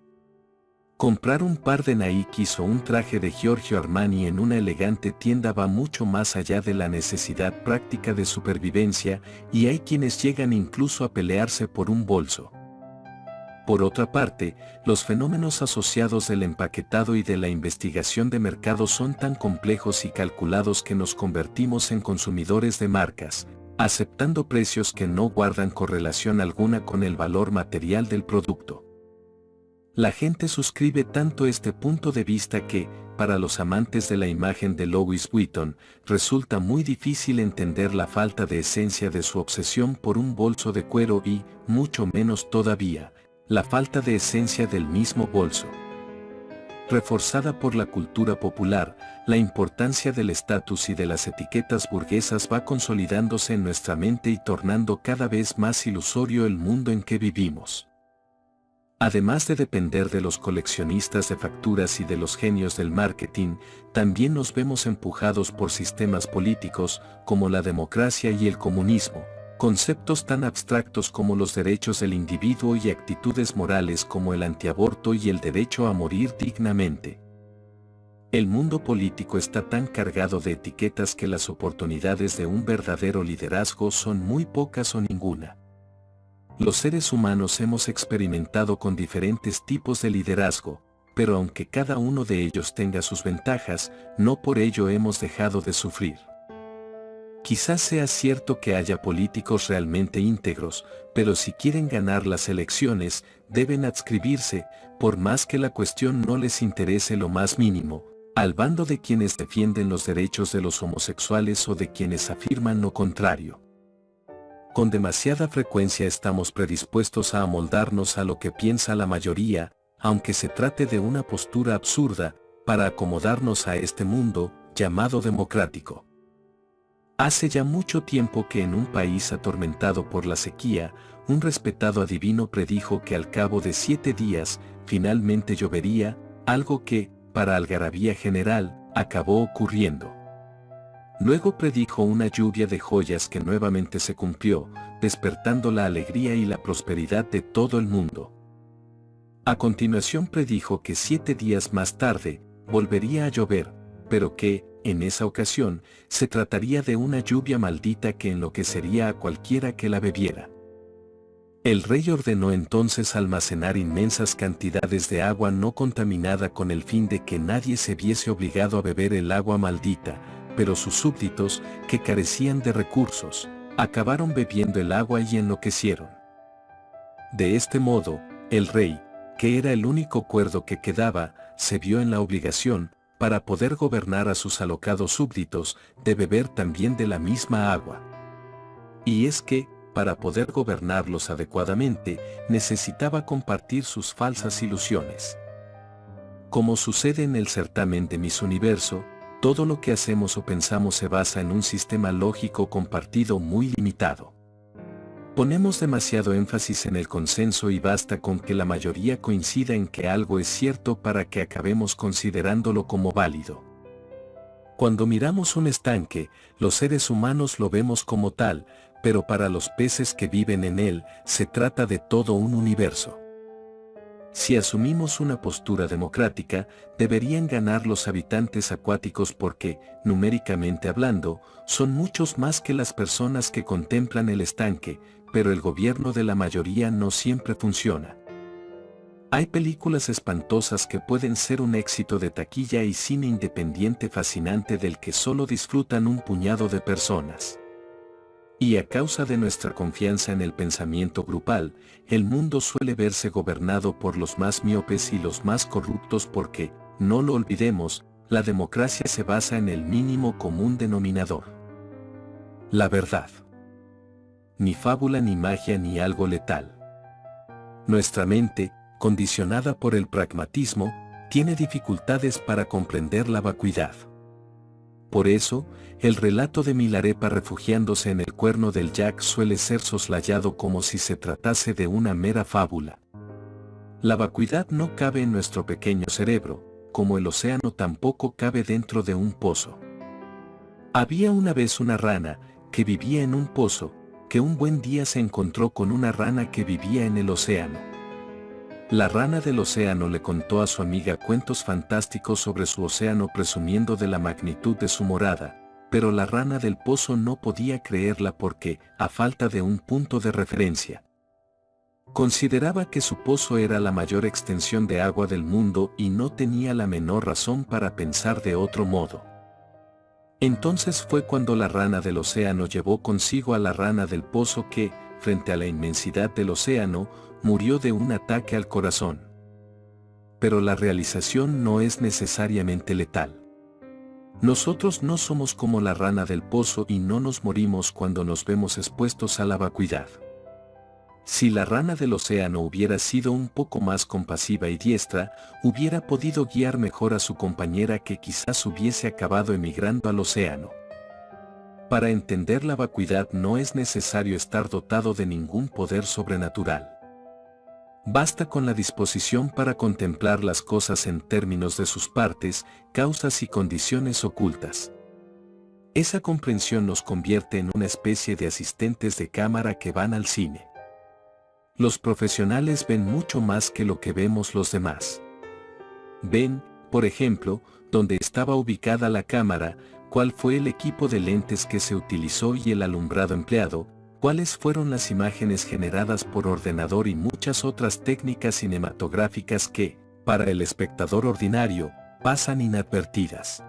Comprar un par de Nikes o un traje de Giorgio Armani en una elegante tienda va mucho más allá de la necesidad práctica de supervivencia, y hay quienes llegan incluso a pelearse por un bolso. Por otra parte, los fenómenos asociados del empaquetado y de la investigación de mercado son tan complejos y calculados que nos convertimos en consumidores de marcas, aceptando precios que no guardan correlación alguna con el valor material del producto. La gente suscribe tanto este punto de vista que, para los amantes de la imagen de Louis Vuitton, resulta muy difícil entender la falta de esencia de su obsesión por un bolso de cuero y, mucho menos todavía, la falta de esencia del mismo bolso. Reforzada por la cultura popular, la importancia del estatus y de las etiquetas burguesas va consolidándose en nuestra mente y tornando cada vez más ilusorio el mundo en que vivimos. Además de depender de los coleccionistas de facturas y de los genios del marketing, también nos vemos empujados por sistemas políticos, como la democracia y el comunismo, conceptos tan abstractos como los derechos del individuo y actitudes morales como el antiaborto y el derecho a morir dignamente. El mundo político está tan cargado de etiquetas que las oportunidades de un verdadero liderazgo son muy pocas o ninguna. Los seres humanos hemos experimentado con diferentes tipos de liderazgo, pero aunque cada uno de ellos tenga sus ventajas, no por ello hemos dejado de sufrir. Quizás sea cierto que haya políticos realmente íntegros, pero si quieren ganar las elecciones, deben adscribirse, por más que la cuestión no les interese lo más mínimo, al bando de quienes defienden los derechos de los homosexuales o de quienes afirman lo contrario. Con demasiada frecuencia estamos predispuestos a amoldarnos a lo que piensa la mayoría, aunque se trate de una postura absurda, para acomodarnos a este mundo, llamado democrático. Hace ya mucho tiempo que en un país atormentado por la sequía, un respetado adivino predijo que al cabo de 7 días, finalmente llovería, algo que, para algarabía general, acabó ocurriendo. Luego predijo una lluvia de joyas que nuevamente se cumplió, despertando la alegría y la prosperidad de todo el mundo. A continuación predijo que 7 días más tarde, volvería a llover, pero que, en esa ocasión, se trataría de una lluvia maldita que enloquecería a cualquiera que la bebiera. El rey ordenó entonces almacenar inmensas cantidades de agua no contaminada con el fin de que nadie se viese obligado a beber el agua maldita, pero sus súbditos, que carecían de recursos, acabaron bebiendo el agua y enloquecieron. De este modo, el rey, que era el único cuerdo que quedaba, se vio en la obligación, para poder gobernar a sus alocados súbditos, de beber también de la misma agua. Y es que, para poder gobernarlos adecuadamente, necesitaba compartir sus falsas ilusiones. Como sucede en el certamen de Miss Universo, todo lo que hacemos o pensamos se basa en un sistema lógico compartido muy limitado. Ponemos demasiado énfasis en el consenso y basta con que la mayoría coincida en que algo es cierto para que acabemos considerándolo como válido. Cuando miramos un estanque, los seres humanos lo vemos como tal, pero para los peces que viven en él, se trata de todo un universo. Si asumimos una postura democrática, deberían ganar los habitantes acuáticos porque, numéricamente hablando, son muchos más que las personas que contemplan el estanque, pero el gobierno de la mayoría no siempre funciona. Hay películas espantosas que pueden ser un éxito de taquilla y cine independiente fascinante del que solo disfrutan un puñado de personas. Y a causa de nuestra confianza en el pensamiento grupal, el mundo suele verse gobernado por los más miopes y los más corruptos porque, no lo olvidemos, la democracia se basa en el mínimo común denominador. La verdad. Ni fábula ni magia ni algo letal. Nuestra mente, condicionada por el pragmatismo, tiene dificultades para comprender la vacuidad. Por eso, el relato de Milarepa refugiándose en el cuerno del Jack suele ser soslayado como si se tratase de una mera fábula. La vacuidad no cabe en nuestro pequeño cerebro, como el océano tampoco cabe dentro de un pozo. Había una vez una rana, que vivía en un pozo, que un buen día se encontró con una rana que vivía en el océano. La rana del océano le contó a su amiga cuentos fantásticos sobre su océano presumiendo de la magnitud de su morada, pero la rana del pozo no podía creerla porque, a falta de un punto de referencia, consideraba que su pozo era la mayor extensión de agua del mundo y no tenía la menor razón para pensar de otro modo. Entonces fue cuando la rana del océano llevó consigo a la rana del pozo que, frente a la inmensidad del océano, murió de un ataque al corazón. Pero la realización no es necesariamente letal. Nosotros no somos como la rana del pozo y no nos morimos cuando nos vemos expuestos a la vacuidad. Si la rana del océano hubiera sido un poco más compasiva y diestra, hubiera podido guiar mejor a su compañera que quizás hubiese acabado emigrando al océano. Para entender la vacuidad no es necesario estar dotado de ningún poder sobrenatural. Basta con la disposición para contemplar las cosas en términos de sus partes, causas y condiciones ocultas. Esa comprensión nos convierte en una especie de asistentes de cámara que van al cine. Los profesionales ven mucho más que lo que vemos los demás. Ven, por ejemplo, dónde estaba ubicada la cámara, cuál fue el equipo de lentes que se utilizó y el alumbrado empleado, cuáles fueron las imágenes generadas por ordenador y muchas otras técnicas cinematográficas que, para el espectador ordinario, pasan inadvertidas.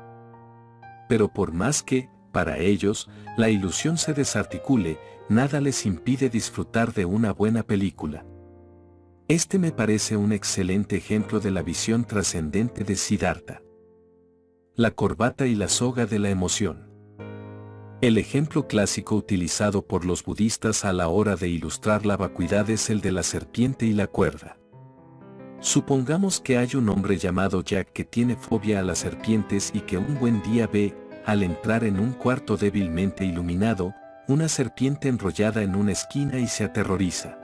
Pero por más que, para ellos, la ilusión se desarticule, nada les impide disfrutar de una buena película. Este me parece un excelente ejemplo de la visión trascendente de Siddhartha. La corbata y la soga de la emoción. El ejemplo clásico utilizado por los budistas a la hora de ilustrar la vacuidad es el de la serpiente y la cuerda. Supongamos que hay un hombre llamado Jack que tiene fobia a las serpientes y que un buen día ve, al entrar en un cuarto débilmente iluminado, una serpiente enrollada en una esquina y se aterroriza.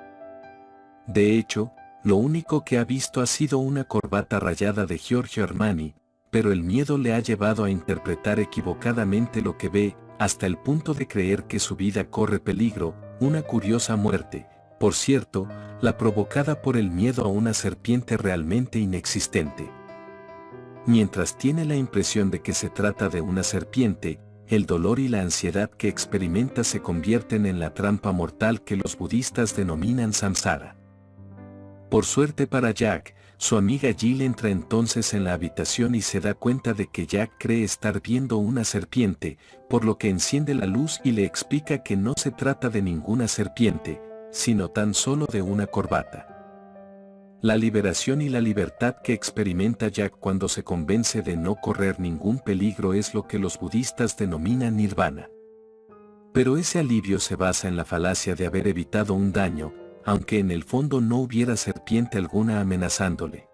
De hecho, lo único que ha visto ha sido una corbata rayada de Giorgio Armani, pero el miedo le ha llevado a interpretar equivocadamente lo que ve, hasta el punto de creer que su vida corre peligro, una curiosa muerte, por cierto, la provocada por el miedo a una serpiente realmente inexistente. Mientras tiene la impresión de que se trata de una serpiente, el dolor y la ansiedad que experimenta se convierten en la trampa mortal que los budistas denominan samsara. Por suerte para Jack, su amiga Jill entra entonces en la habitación y se da cuenta de que Jack cree estar viendo una serpiente, por lo que enciende la luz y le explica que no se trata de ninguna serpiente, sino tan solo de una corbata. La liberación y la libertad que experimenta Jack cuando se convence de no correr ningún peligro es lo que los budistas denominan nirvana. Pero ese alivio se basa en la falacia de haber evitado un daño, aunque en el fondo no hubiera serpiente alguna amenazándole.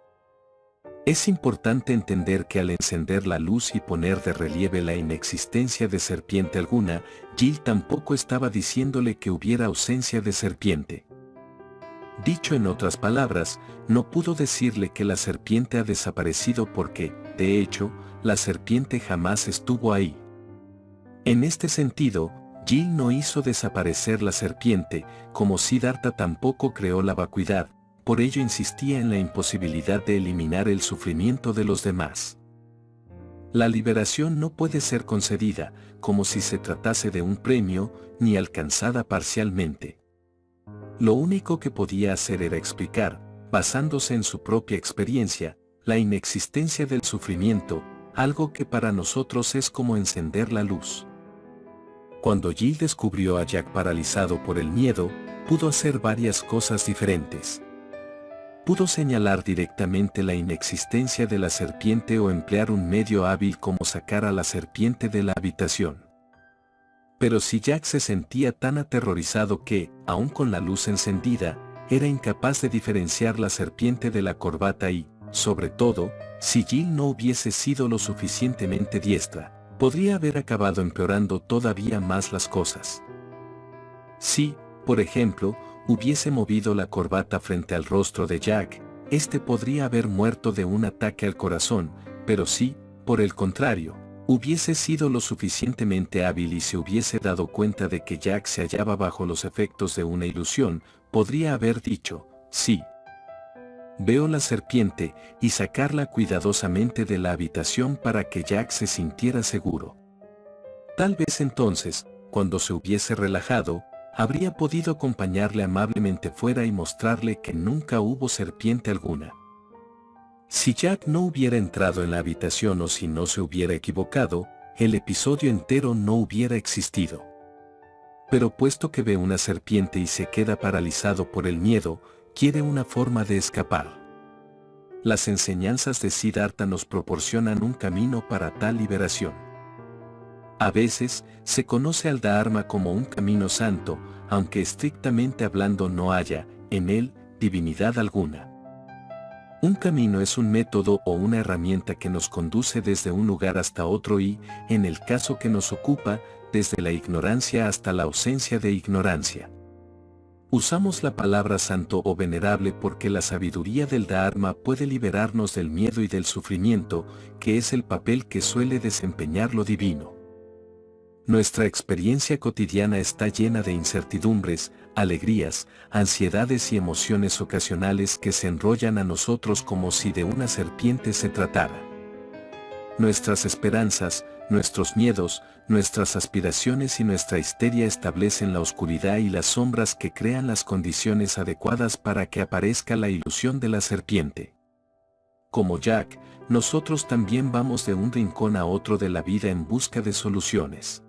Es importante entender que al encender la luz y poner de relieve la inexistencia de serpiente alguna, Jill tampoco estaba diciéndole que hubiera ausencia de serpiente. Dicho en otras palabras, no pudo decirle que la serpiente ha desaparecido porque, de hecho, la serpiente jamás estuvo ahí. En este sentido, Jill no hizo desaparecer la serpiente, como Siddhartha tampoco creó la vacuidad, por ello insistía en la imposibilidad de eliminar el sufrimiento de los demás. La liberación no puede ser concedida, como si se tratase de un premio, ni alcanzada parcialmente. Lo único que podía hacer era explicar, basándose en su propia experiencia, la inexistencia del sufrimiento, algo que para nosotros es como encender la luz. Cuando Jill descubrió a Jack paralizado por el miedo, pudo hacer varias cosas diferentes. Pudo señalar directamente la inexistencia de la serpiente o emplear un medio hábil como sacar a la serpiente de la habitación. Pero si Jack se sentía tan aterrorizado que, aun con la luz encendida, era incapaz de diferenciar la serpiente de la corbata y, sobre todo, si Jill no hubiese sido lo suficientemente diestra, podría haber acabado empeorando todavía más las cosas. Si, por ejemplo, hubiese movido la corbata frente al rostro de Jack, este podría haber muerto de un ataque al corazón, pero si, por el contrario, hubiese sido lo suficientemente hábil y se hubiese dado cuenta de que Jack se hallaba bajo los efectos de una ilusión, podría haber dicho, sí. Veo la serpiente, y sacarla cuidadosamente de la habitación para que Jack se sintiera seguro. Tal vez entonces, cuando se hubiese relajado, habría podido acompañarle amablemente fuera y mostrarle que nunca hubo serpiente alguna. Si Jack no hubiera entrado en la habitación o si no se hubiera equivocado, el episodio entero no hubiera existido. Pero puesto que ve una serpiente y se queda paralizado por el miedo, quiere una forma de escapar. Las enseñanzas de Siddhartha nos proporcionan un camino para tal liberación. A veces, se conoce al Dharma como un camino santo, aunque estrictamente hablando no haya, en él, divinidad alguna. Un camino es un método o una herramienta que nos conduce desde un lugar hasta otro y, en el caso que nos ocupa, desde la ignorancia hasta la ausencia de ignorancia. Usamos la palabra santo o venerable porque la sabiduría del Dharma puede liberarnos del miedo y del sufrimiento, que es el papel que suele desempeñar lo divino. Nuestra experiencia cotidiana está llena de incertidumbres, alegrías, ansiedades y emociones ocasionales que se enrollan a nosotros como si de una serpiente se tratara. Nuestras esperanzas, nuestros miedos, nuestras aspiraciones y nuestra histeria establecen la oscuridad y las sombras que crean las condiciones adecuadas para que aparezca la ilusión de la serpiente. Como Jack, nosotros también vamos de un rincón a otro de la vida en busca de soluciones.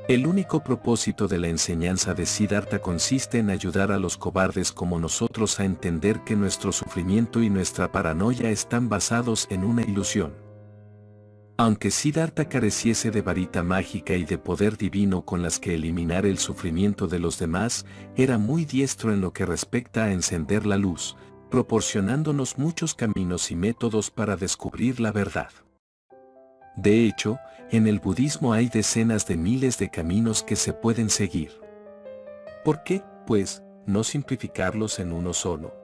El único propósito de la enseñanza de Siddhartha consiste en ayudar a los cobardes como nosotros a entender que nuestro sufrimiento y nuestra paranoia están basados en una ilusión. Aunque Siddhartha careciese de varita mágica y de poder divino con las que eliminar el sufrimiento de los demás, era muy diestro en lo que respecta a encender la luz, proporcionándonos muchos caminos y métodos para descubrir la verdad. De hecho, en el budismo hay decenas de miles de caminos que se pueden seguir. ¿Por qué, pues, no simplificarlos en uno solo?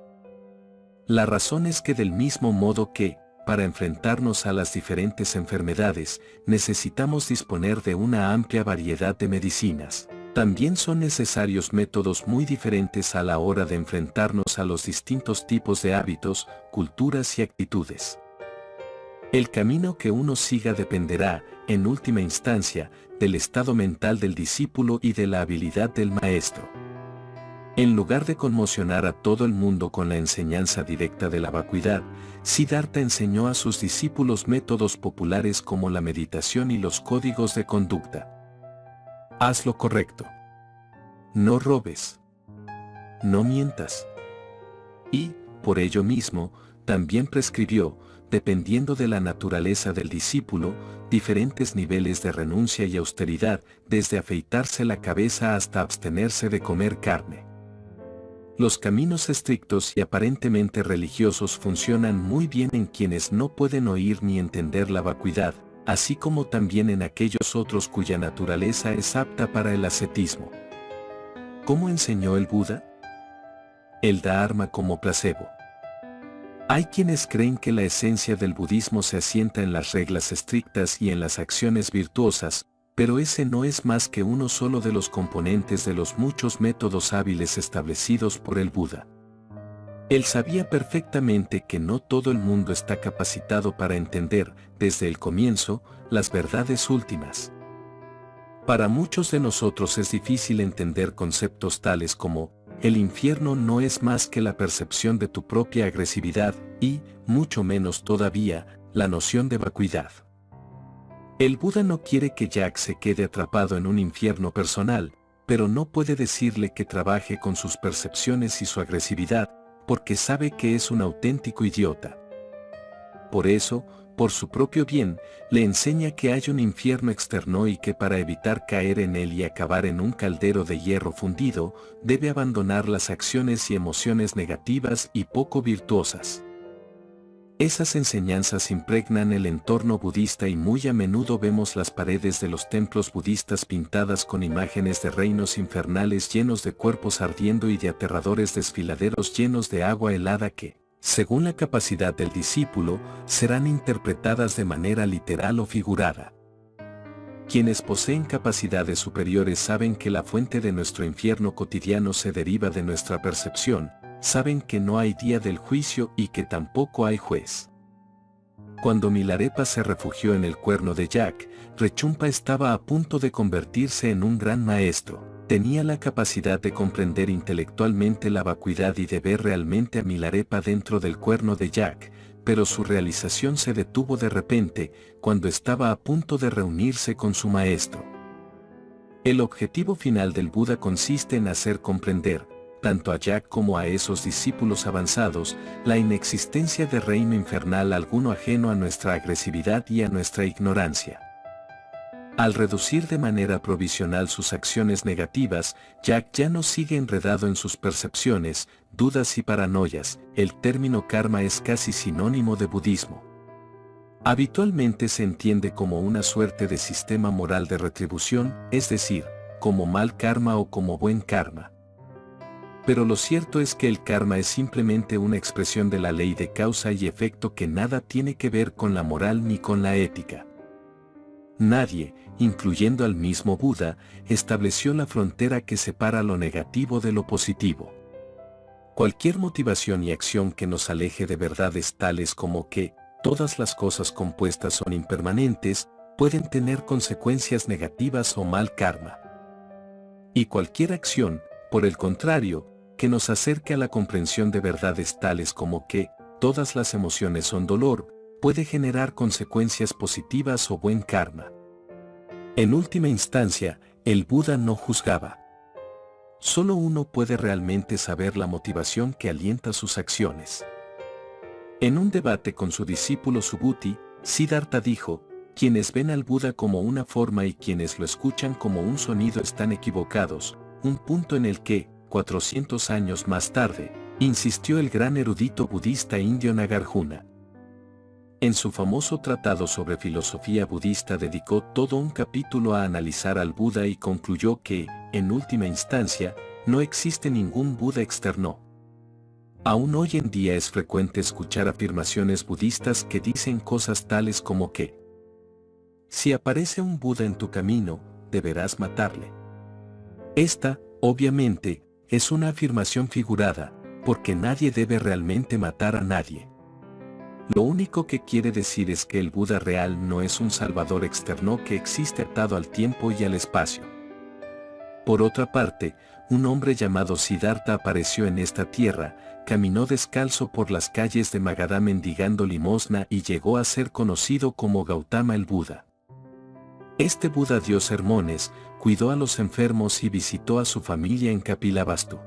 La razón es que del mismo modo que, para enfrentarnos a las diferentes enfermedades, necesitamos disponer de una amplia variedad de medicinas, también son necesarios métodos muy diferentes a la hora de enfrentarnos a los distintos tipos de hábitos, culturas y actitudes. El camino que uno siga dependerá, en última instancia, del estado mental del discípulo y de la habilidad del maestro. En lugar de conmocionar a todo el mundo con la enseñanza directa de la vacuidad, Siddhartha enseñó a sus discípulos métodos populares como la meditación y los códigos de conducta. Haz lo correcto. No robes. No mientas. Y, por ello mismo, también prescribió, dependiendo de la naturaleza del discípulo, diferentes niveles de renuncia y austeridad, desde afeitarse la cabeza hasta abstenerse de comer carne. Los caminos estrictos y aparentemente religiosos funcionan muy bien en quienes no pueden oír ni entender la vacuidad, así como también en aquellos otros cuya naturaleza es apta para el ascetismo. ¿Cómo enseñó el Buda? El Dharma como placebo. Hay quienes creen que la esencia del budismo se asienta en las reglas estrictas y en las acciones virtuosas, pero ese no es más que uno solo de los componentes de los muchos métodos hábiles establecidos por el Buda. Él sabía perfectamente que no todo el mundo está capacitado para entender, desde el comienzo, las verdades últimas. Para muchos de nosotros es difícil entender conceptos tales como, el infierno no es más que la percepción de tu propia agresividad y, mucho menos todavía, la noción de vacuidad. El Buda no quiere que Jack se quede atrapado en un infierno personal, pero no puede decirle que trabaje con sus percepciones y su agresividad, porque sabe que es un auténtico idiota. Por eso, por su propio bien, le enseña que hay un infierno externo y que para evitar caer en él y acabar en un caldero de hierro fundido, debe abandonar las acciones y emociones negativas y poco virtuosas. Esas enseñanzas impregnan el entorno budista y muy a menudo vemos las paredes de los templos budistas pintadas con imágenes de reinos infernales llenos de cuerpos ardiendo y de aterradores desfiladeros llenos de agua helada que, según la capacidad del discípulo, serán interpretadas de manera literal o figurada. Quienes poseen capacidades superiores saben que la fuente de nuestro infierno cotidiano se deriva de nuestra percepción, saben que no hay día del juicio y que tampoco hay juez. Cuando Milarepa se refugió en el cuerno de Jack, Rechumpa estaba a punto de convertirse en un gran maestro. Tenía la capacidad de comprender intelectualmente la vacuidad y de ver realmente a Milarepa dentro del cuerno de Jack, pero su realización se detuvo de repente, cuando estaba a punto de reunirse con su maestro. El objetivo final del Buda consiste en hacer comprender, tanto a Jack como a esos discípulos avanzados, la inexistencia de reino infernal alguno ajeno a nuestra agresividad y a nuestra ignorancia. Al reducir de manera provisional sus acciones negativas, Jack ya no sigue enredado en sus percepciones, dudas y paranoias. El término karma es casi sinónimo de budismo. Habitualmente se entiende como una suerte de sistema moral de retribución, es decir, como mal karma o como buen karma. Pero lo cierto es que el karma es simplemente una expresión de la ley de causa y efecto que nada tiene que ver con la moral ni con la ética. Nadie, incluyendo al mismo Buda, estableció la frontera que separa lo negativo de lo positivo. Cualquier motivación y acción que nos aleje de verdades tales como que todas las cosas compuestas son impermanentes, pueden tener consecuencias negativas o mal karma. Y cualquier acción, por el contrario, que nos acerque a la comprensión de verdades tales como que todas las emociones son dolor, puede generar consecuencias positivas o buen karma. En última instancia, el Buda no juzgaba. Solo uno puede realmente saber la motivación que alienta sus acciones. En un debate con su discípulo Subhuti, Siddhartha dijo, quienes ven al Buda como una forma y quienes lo escuchan como un sonido están equivocados, un punto en el que, 400 años más tarde, insistió el gran erudito budista indio Nagarjuna. En su famoso tratado sobre filosofía budista dedicó todo un capítulo a analizar al Buda y concluyó que, en última instancia, no existe ningún Buda externo. Aún hoy en día es frecuente escuchar afirmaciones budistas que dicen cosas tales como que si aparece un Buda en tu camino, deberás matarle. Esta, obviamente, es una afirmación figurada, porque nadie debe realmente matar a nadie. Lo único que quiere decir es que el Buda real no es un salvador externo que existe atado al tiempo y al espacio. Por otra parte, un hombre llamado Siddhartha apareció en esta tierra, caminó descalzo por las calles de Magadha mendigando limosna y llegó a ser conocido como Gautama el Buda. Este Buda dio sermones, cuidó a los enfermos y visitó a su familia en Kapilavastu.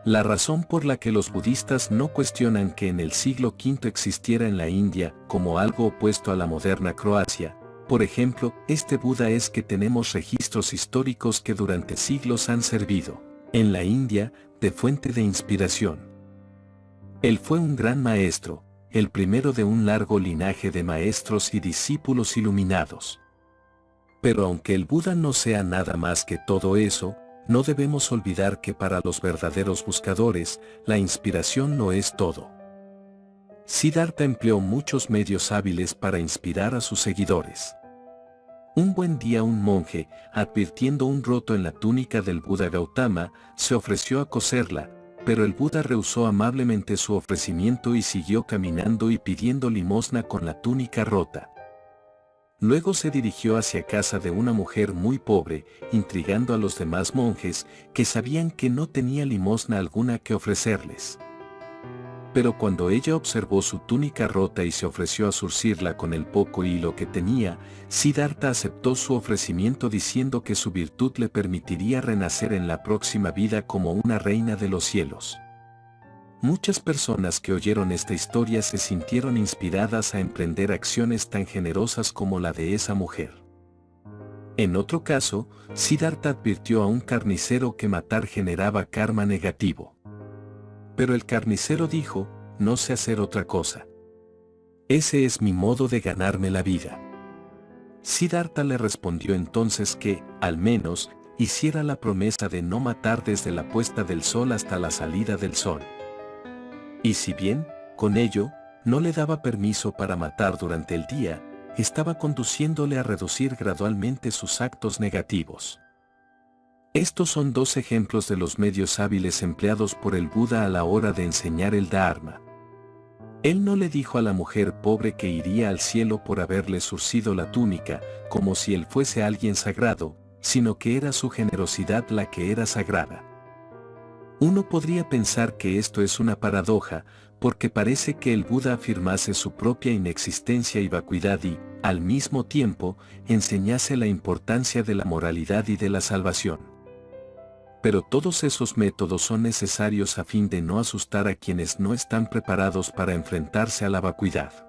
La razón por la que los budistas no cuestionan que en el siglo V existiera en la India como algo opuesto a la moderna Croacia, por ejemplo, este Buda es que tenemos registros históricos que durante siglos han servido, en la India, de fuente de inspiración. Él fue un gran maestro, el primero de un largo linaje de maestros y discípulos iluminados. Pero aunque el Buda no sea nada más que todo eso, no debemos olvidar que para los verdaderos buscadores, la inspiración no es todo. Siddhartha empleó muchos medios hábiles para inspirar a sus seguidores. Un buen día un monje, advirtiendo un roto en la túnica del Buda Gautama, se ofreció a coserla, pero el Buda rehusó amablemente su ofrecimiento y siguió caminando y pidiendo limosna con la túnica rota. Luego se dirigió hacia casa de una mujer muy pobre, intrigando a los demás monjes, que sabían que no tenía limosna alguna que ofrecerles. Pero cuando ella observó su túnica rota y se ofreció a zurcirla con el poco hilo que tenía, Siddhartha aceptó su ofrecimiento diciendo que su virtud le permitiría renacer en la próxima vida como una reina de los cielos. Muchas personas que oyeron esta historia se sintieron inspiradas a emprender acciones tan generosas como la de esa mujer. En otro caso, Siddhartha advirtió a un carnicero que matar generaba karma negativo. Pero el carnicero dijo, no sé hacer otra cosa. Ese es mi modo de ganarme la vida. Siddhartha le respondió entonces que, al menos, hiciera la promesa de no matar desde la puesta del sol hasta la salida del sol. Y si bien, con ello, no le daba permiso para matar durante el día, estaba conduciéndole a reducir gradualmente sus actos negativos. Estos son dos ejemplos de los medios hábiles empleados por el Buda a la hora de enseñar el Dharma. Él no le dijo a la mujer pobre que iría al cielo por haberle zurcido la túnica, como si él fuese alguien sagrado, sino que era su generosidad la que era sagrada. Uno podría pensar que esto es una paradoja, porque parece que el Buda afirmase su propia inexistencia y vacuidad y, al mismo tiempo, enseñase la importancia de la moralidad y de la salvación. Pero todos esos métodos son necesarios a fin de no asustar a quienes no están preparados para enfrentarse a la vacuidad.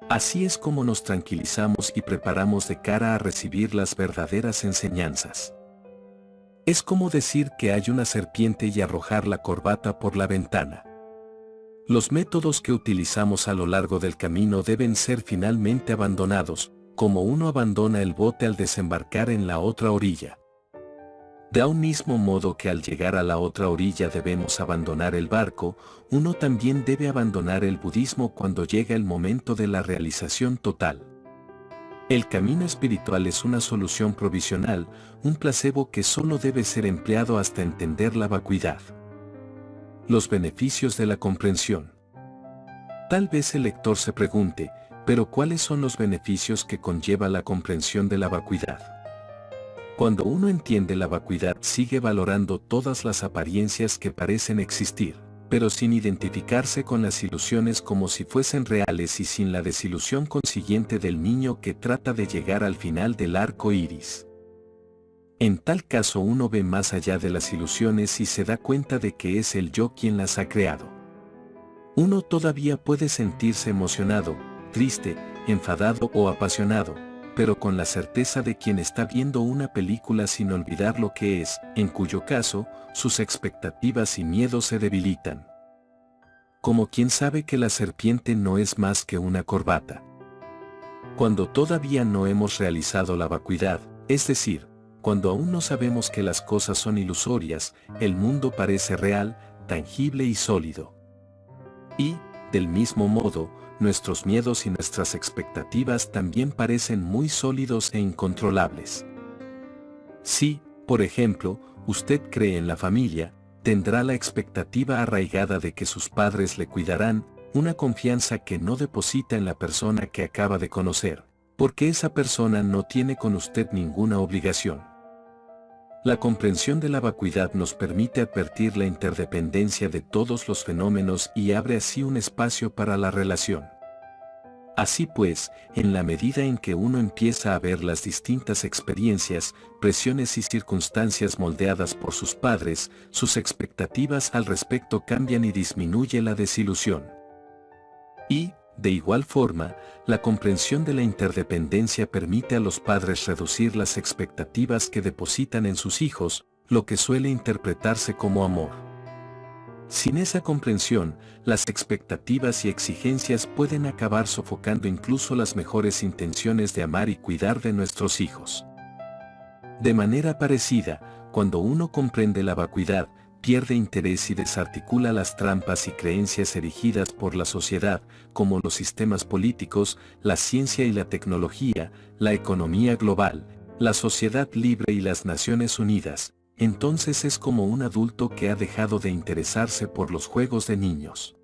Así es como nos tranquilizamos y preparamos de cara a recibir las verdaderas enseñanzas. Es como decir que hay una serpiente y arrojar la corbata por la ventana. Los métodos que utilizamos a lo largo del camino deben ser finalmente abandonados, como uno abandona el bote al desembarcar en la otra orilla. De un mismo modo que al llegar a la otra orilla debemos abandonar el barco, uno también debe abandonar el budismo cuando llega el momento de la realización total. El camino espiritual es una solución provisional, un placebo que solo debe ser empleado hasta entender la vacuidad. Los beneficios de la comprensión. Tal vez el lector se pregunte, ¿pero cuáles son los beneficios que conlleva la comprensión de la vacuidad? Cuando uno entiende la vacuidad, sigue valorando todas las apariencias que parecen existir, pero sin identificarse con las ilusiones como si fuesen reales y sin la desilusión consiguiente del niño que trata de llegar al final del arco iris. En tal caso uno ve más allá de las ilusiones y se da cuenta de que es el yo quien las ha creado. Uno todavía puede sentirse emocionado, triste, enfadado o apasionado, pero con la certeza de quien está viendo una película sin olvidar lo que es, en cuyo caso, sus expectativas y miedos se debilitan. Como quien sabe que la serpiente no es más que una corbata. Cuando todavía no hemos realizado la vacuidad, es decir, cuando aún no sabemos que las cosas son ilusorias, el mundo parece real, tangible y sólido. Y, del mismo modo, nuestros miedos y nuestras expectativas también parecen muy sólidos e incontrolables. Si, por ejemplo, usted cree en la familia, tendrá la expectativa arraigada de que sus padres le cuidarán, una confianza que no deposita en la persona que acaba de conocer, porque esa persona no tiene con usted ninguna obligación. La comprensión de la vacuidad nos permite advertir la interdependencia de todos los fenómenos y abre así un espacio para la relación. Así pues, en la medida en que uno empieza a ver las distintas experiencias, presiones y circunstancias moldeadas por sus padres, sus expectativas al respecto cambian y disminuye la desilusión. Y, de igual forma, la comprensión de la interdependencia permite a los padres reducir las expectativas que depositan en sus hijos, lo que suele interpretarse como amor. Sin esa comprensión, las expectativas y exigencias pueden acabar sofocando incluso las mejores intenciones de amar y cuidar de nuestros hijos. De manera parecida, cuando uno comprende la vacuidad, pierde interés y desarticula las trampas y creencias erigidas por la sociedad, como los sistemas políticos, la ciencia y la tecnología, la economía global, la sociedad libre y las Naciones Unidas. Entonces es como un adulto que ha dejado de interesarse por los juegos de niños.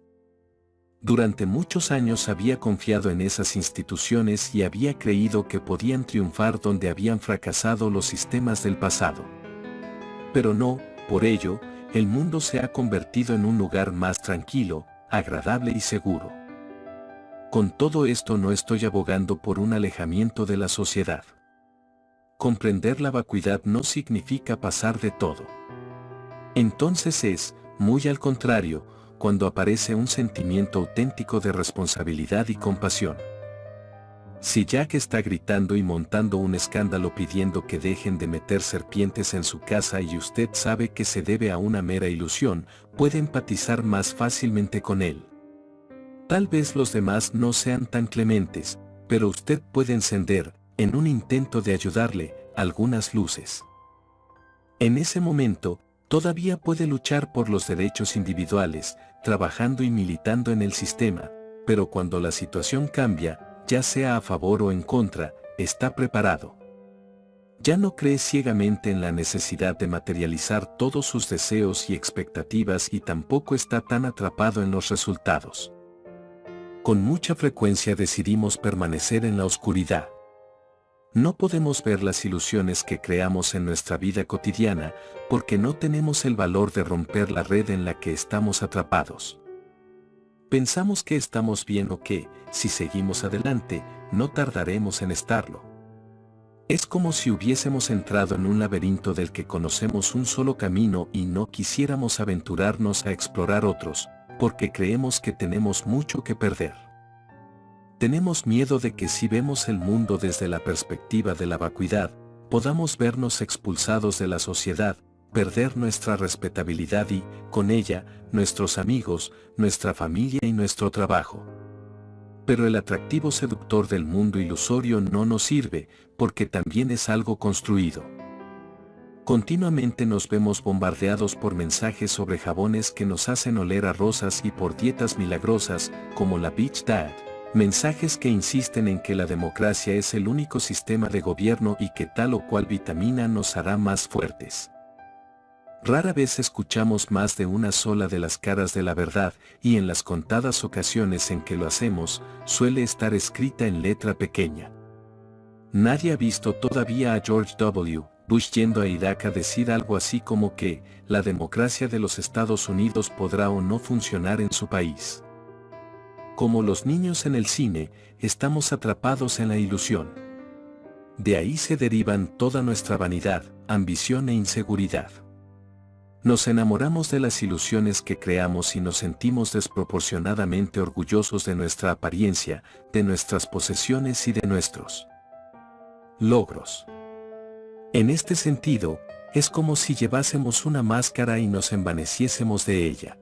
Durante muchos años había confiado en esas instituciones y había creído que podían triunfar donde habían fracasado los sistemas del pasado. Pero no, por ello, el mundo se ha convertido en un lugar más tranquilo, agradable y seguro. Con todo esto no estoy abogando por un alejamiento de la sociedad. Comprender la vacuidad no significa pasar de todo. Entonces es, muy al contrario, cuando aparece un sentimiento auténtico de responsabilidad y compasión. Si Jack está gritando y montando un escándalo pidiendo que dejen de meter serpientes en su casa y usted sabe que se debe a una mera ilusión, puede empatizar más fácilmente con él. Tal vez los demás no sean tan clementes, pero usted puede encender, en un intento de ayudarle, algunas luces. En ese momento, todavía puede luchar por los derechos individuales, trabajando y militando en el sistema, pero cuando la situación cambia, ya sea a favor o en contra, está preparado. Ya no cree ciegamente en la necesidad de materializar todos sus deseos y expectativas y tampoco está tan atrapado en los resultados. Con mucha frecuencia decidimos permanecer en la oscuridad. No podemos ver las ilusiones que creamos en nuestra vida cotidiana porque no tenemos el valor de romper la red en la que estamos atrapados. Pensamos que estamos bien o que, si seguimos adelante, no tardaremos en estarlo. Es como si hubiésemos entrado en un laberinto del que conocemos un solo camino y no quisiéramos aventurarnos a explorar otros, porque creemos que tenemos mucho que perder. Tenemos miedo de que si vemos el mundo desde la perspectiva de la vacuidad, podamos vernos expulsados de la sociedad, perder nuestra respetabilidad y, con ella, nuestros amigos, nuestra familia y nuestro trabajo. Pero el atractivo seductor del mundo ilusorio no nos sirve, porque también es algo construido. Continuamente nos vemos bombardeados por mensajes sobre jabones que nos hacen oler a rosas y por dietas milagrosas, como la Beach Diet. Mensajes que insisten en que la democracia es el único sistema de gobierno y que tal o cual vitamina nos hará más fuertes. Rara vez escuchamos más de una sola de las caras de la verdad, y en las contadas ocasiones en que lo hacemos, suele estar escrita en letra pequeña. Nadie ha visto todavía a George W. Bush yendo a Irak a decir algo así como que, la democracia de los Estados Unidos podrá o no funcionar en su país. Como los niños en el cine, estamos atrapados en la ilusión. De ahí se derivan toda nuestra vanidad, ambición e inseguridad. Nos enamoramos de las ilusiones que creamos y nos sentimos desproporcionadamente orgullosos de nuestra apariencia, de nuestras posesiones y de nuestros logros. En este sentido, es como si llevásemos una máscara y nos envaneciésemos de ella.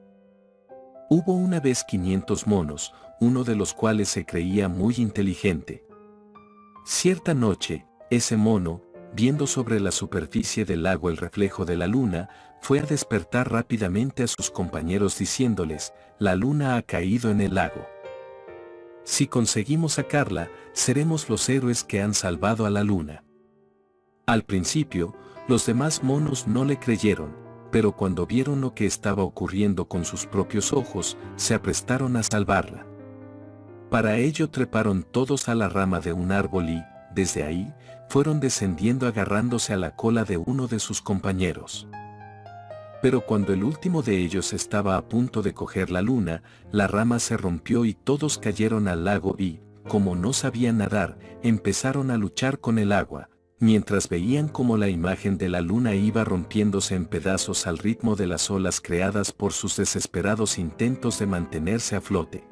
Hubo una vez 500 monos, uno de los cuales se creía muy inteligente. Cierta noche, ese mono, viendo sobre la superficie del lago el reflejo de la luna, fue a despertar rápidamente a sus compañeros diciéndoles, la luna ha caído en el lago. Si conseguimos sacarla, seremos los héroes que han salvado a la luna. Al principio, los demás monos no le creyeron, pero cuando vieron lo que estaba ocurriendo con sus propios ojos, se aprestaron a salvarla. Para ello treparon todos a la rama de un árbol y, desde ahí, fueron descendiendo agarrándose a la cola de uno de sus compañeros. Pero cuando el último de ellos estaba a punto de coger la luna, la rama se rompió y todos cayeron al lago y, como no sabían nadar, empezaron a luchar con el agua, mientras veían cómo la imagen de la luna iba rompiéndose en pedazos al ritmo de las olas creadas por sus desesperados intentos de mantenerse a flote.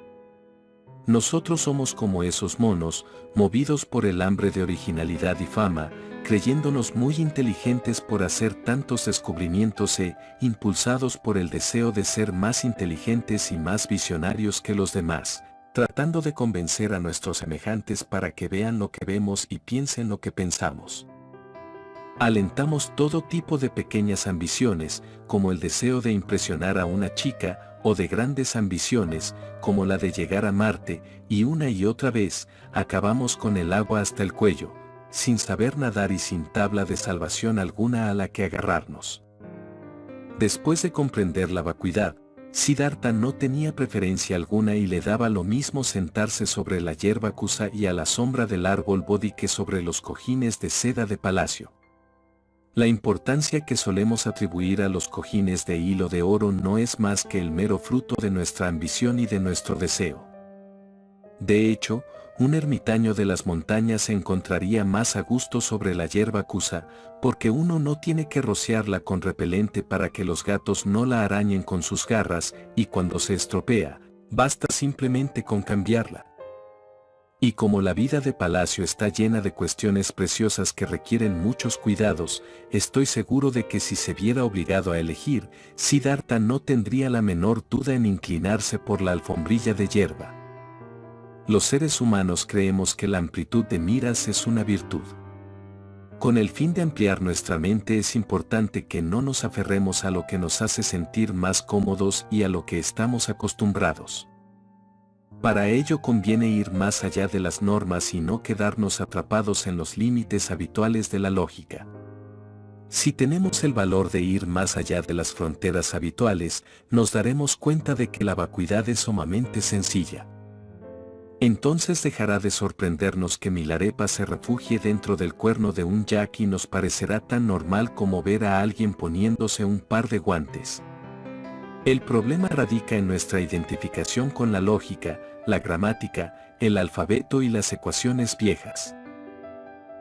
Nosotros somos como esos monos, movidos por el hambre de originalidad y fama, creyéndonos muy inteligentes por hacer tantos descubrimientos e impulsados por el deseo de ser más inteligentes y más visionarios que los demás, tratando de convencer a nuestros semejantes para que vean lo que vemos y piensen lo que pensamos. Alentamos todo tipo de pequeñas ambiciones, como el deseo de impresionar a una chica, o de grandes ambiciones, como la de llegar a Marte, y una y otra vez, acabamos con el agua hasta el cuello, sin saber nadar y sin tabla de salvación alguna a la que agarrarnos. Después de comprender la vacuidad, Siddhartha no tenía preferencia alguna y le daba lo mismo sentarse sobre la hierba kusa y a la sombra del árbol bodhi que sobre los cojines de seda de palacio. La importancia que solemos atribuir a los cojines de hilo de oro no es más que el mero fruto de nuestra ambición y de nuestro deseo. De hecho, un ermitaño de las montañas se encontraría más a gusto sobre la hierba kusa, porque uno no tiene que rociarla con repelente para que los gatos no la arañen con sus garras, y cuando se estropea, basta simplemente con cambiarla. Y como la vida de palacio está llena de cuestiones preciosas que requieren muchos cuidados, estoy seguro de que si se viera obligado a elegir, Siddhartha no tendría la menor duda en inclinarse por la alfombrilla de hierba. Los seres humanos creemos que la amplitud de miras es una virtud. Con el fin de ampliar nuestra mente es importante que no nos aferremos a lo que nos hace sentir más cómodos y a lo que estamos acostumbrados. Para ello conviene ir más allá de las normas y no quedarnos atrapados en los límites habituales de la lógica. Si tenemos el valor de ir más allá de las fronteras habituales, nos daremos cuenta de que la vacuidad es sumamente sencilla. Entonces dejará de sorprendernos que Milarepa se refugie dentro del cuerno de un yak y nos parecerá tan normal como ver a alguien poniéndose un par de guantes. El problema radica en nuestra identificación con la lógica, la gramática, el alfabeto y las ecuaciones viejas.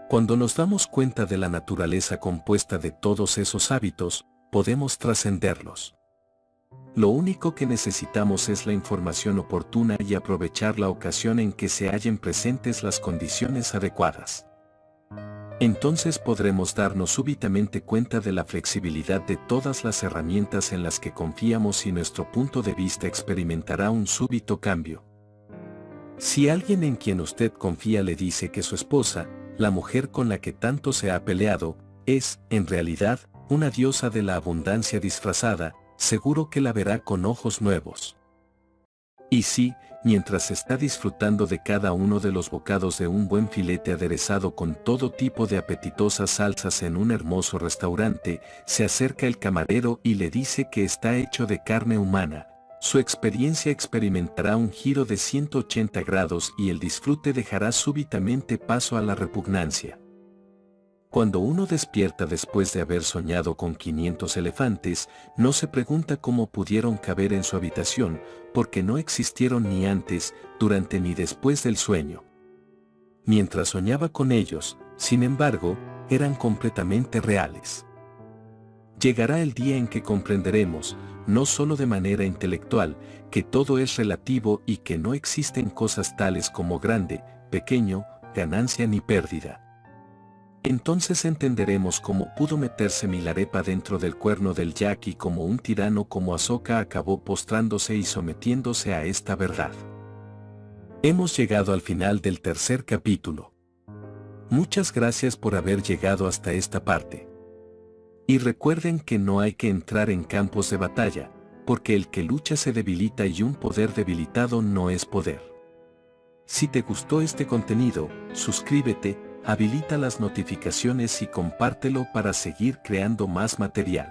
Cuando nos damos cuenta de la naturaleza compuesta de todos esos hábitos, podemos trascenderlos. Lo único que necesitamos es la información oportuna y aprovechar la ocasión en que se hallen presentes las condiciones adecuadas. Entonces podremos darnos súbitamente cuenta de la flexibilidad de todas las herramientas en las que confiamos y nuestro punto de vista experimentará un súbito cambio. Si alguien en quien usted confía le dice que su esposa, la mujer con la que tanto se ha peleado, es, en realidad, una diosa de la abundancia disfrazada, seguro que la verá con ojos nuevos. Y si, mientras está disfrutando de cada uno de los bocados de un buen filete aderezado con todo tipo de apetitosas salsas en un hermoso restaurante, se acerca el camarero y le dice que está hecho de carne humana, su experiencia experimentará un giro de 180 grados y el disfrute dejará súbitamente paso a la repugnancia. Cuando uno despierta después de haber soñado con 500 elefantes, no se pregunta cómo pudieron caber en su habitación, porque no existieron ni antes, durante ni después del sueño. Mientras soñaba con ellos, sin embargo, eran completamente reales. Llegará el día en que comprenderemos, no solo de manera intelectual, que todo es relativo y que no existen cosas tales como grande, pequeño, ganancia ni pérdida. Entonces entenderemos cómo pudo meterse Milarepa dentro del cuerno del yak y cómo un tirano como Asoka acabó postrándose y sometiéndose a esta verdad. Hemos llegado al final del tercer capítulo. Muchas gracias por haber llegado hasta esta parte. Y recuerden que no hay que entrar en campos de batalla, porque el que lucha se debilita y un poder debilitado no es poder. Si te gustó este contenido, suscríbete, habilita las notificaciones y compártelo para seguir creando más material.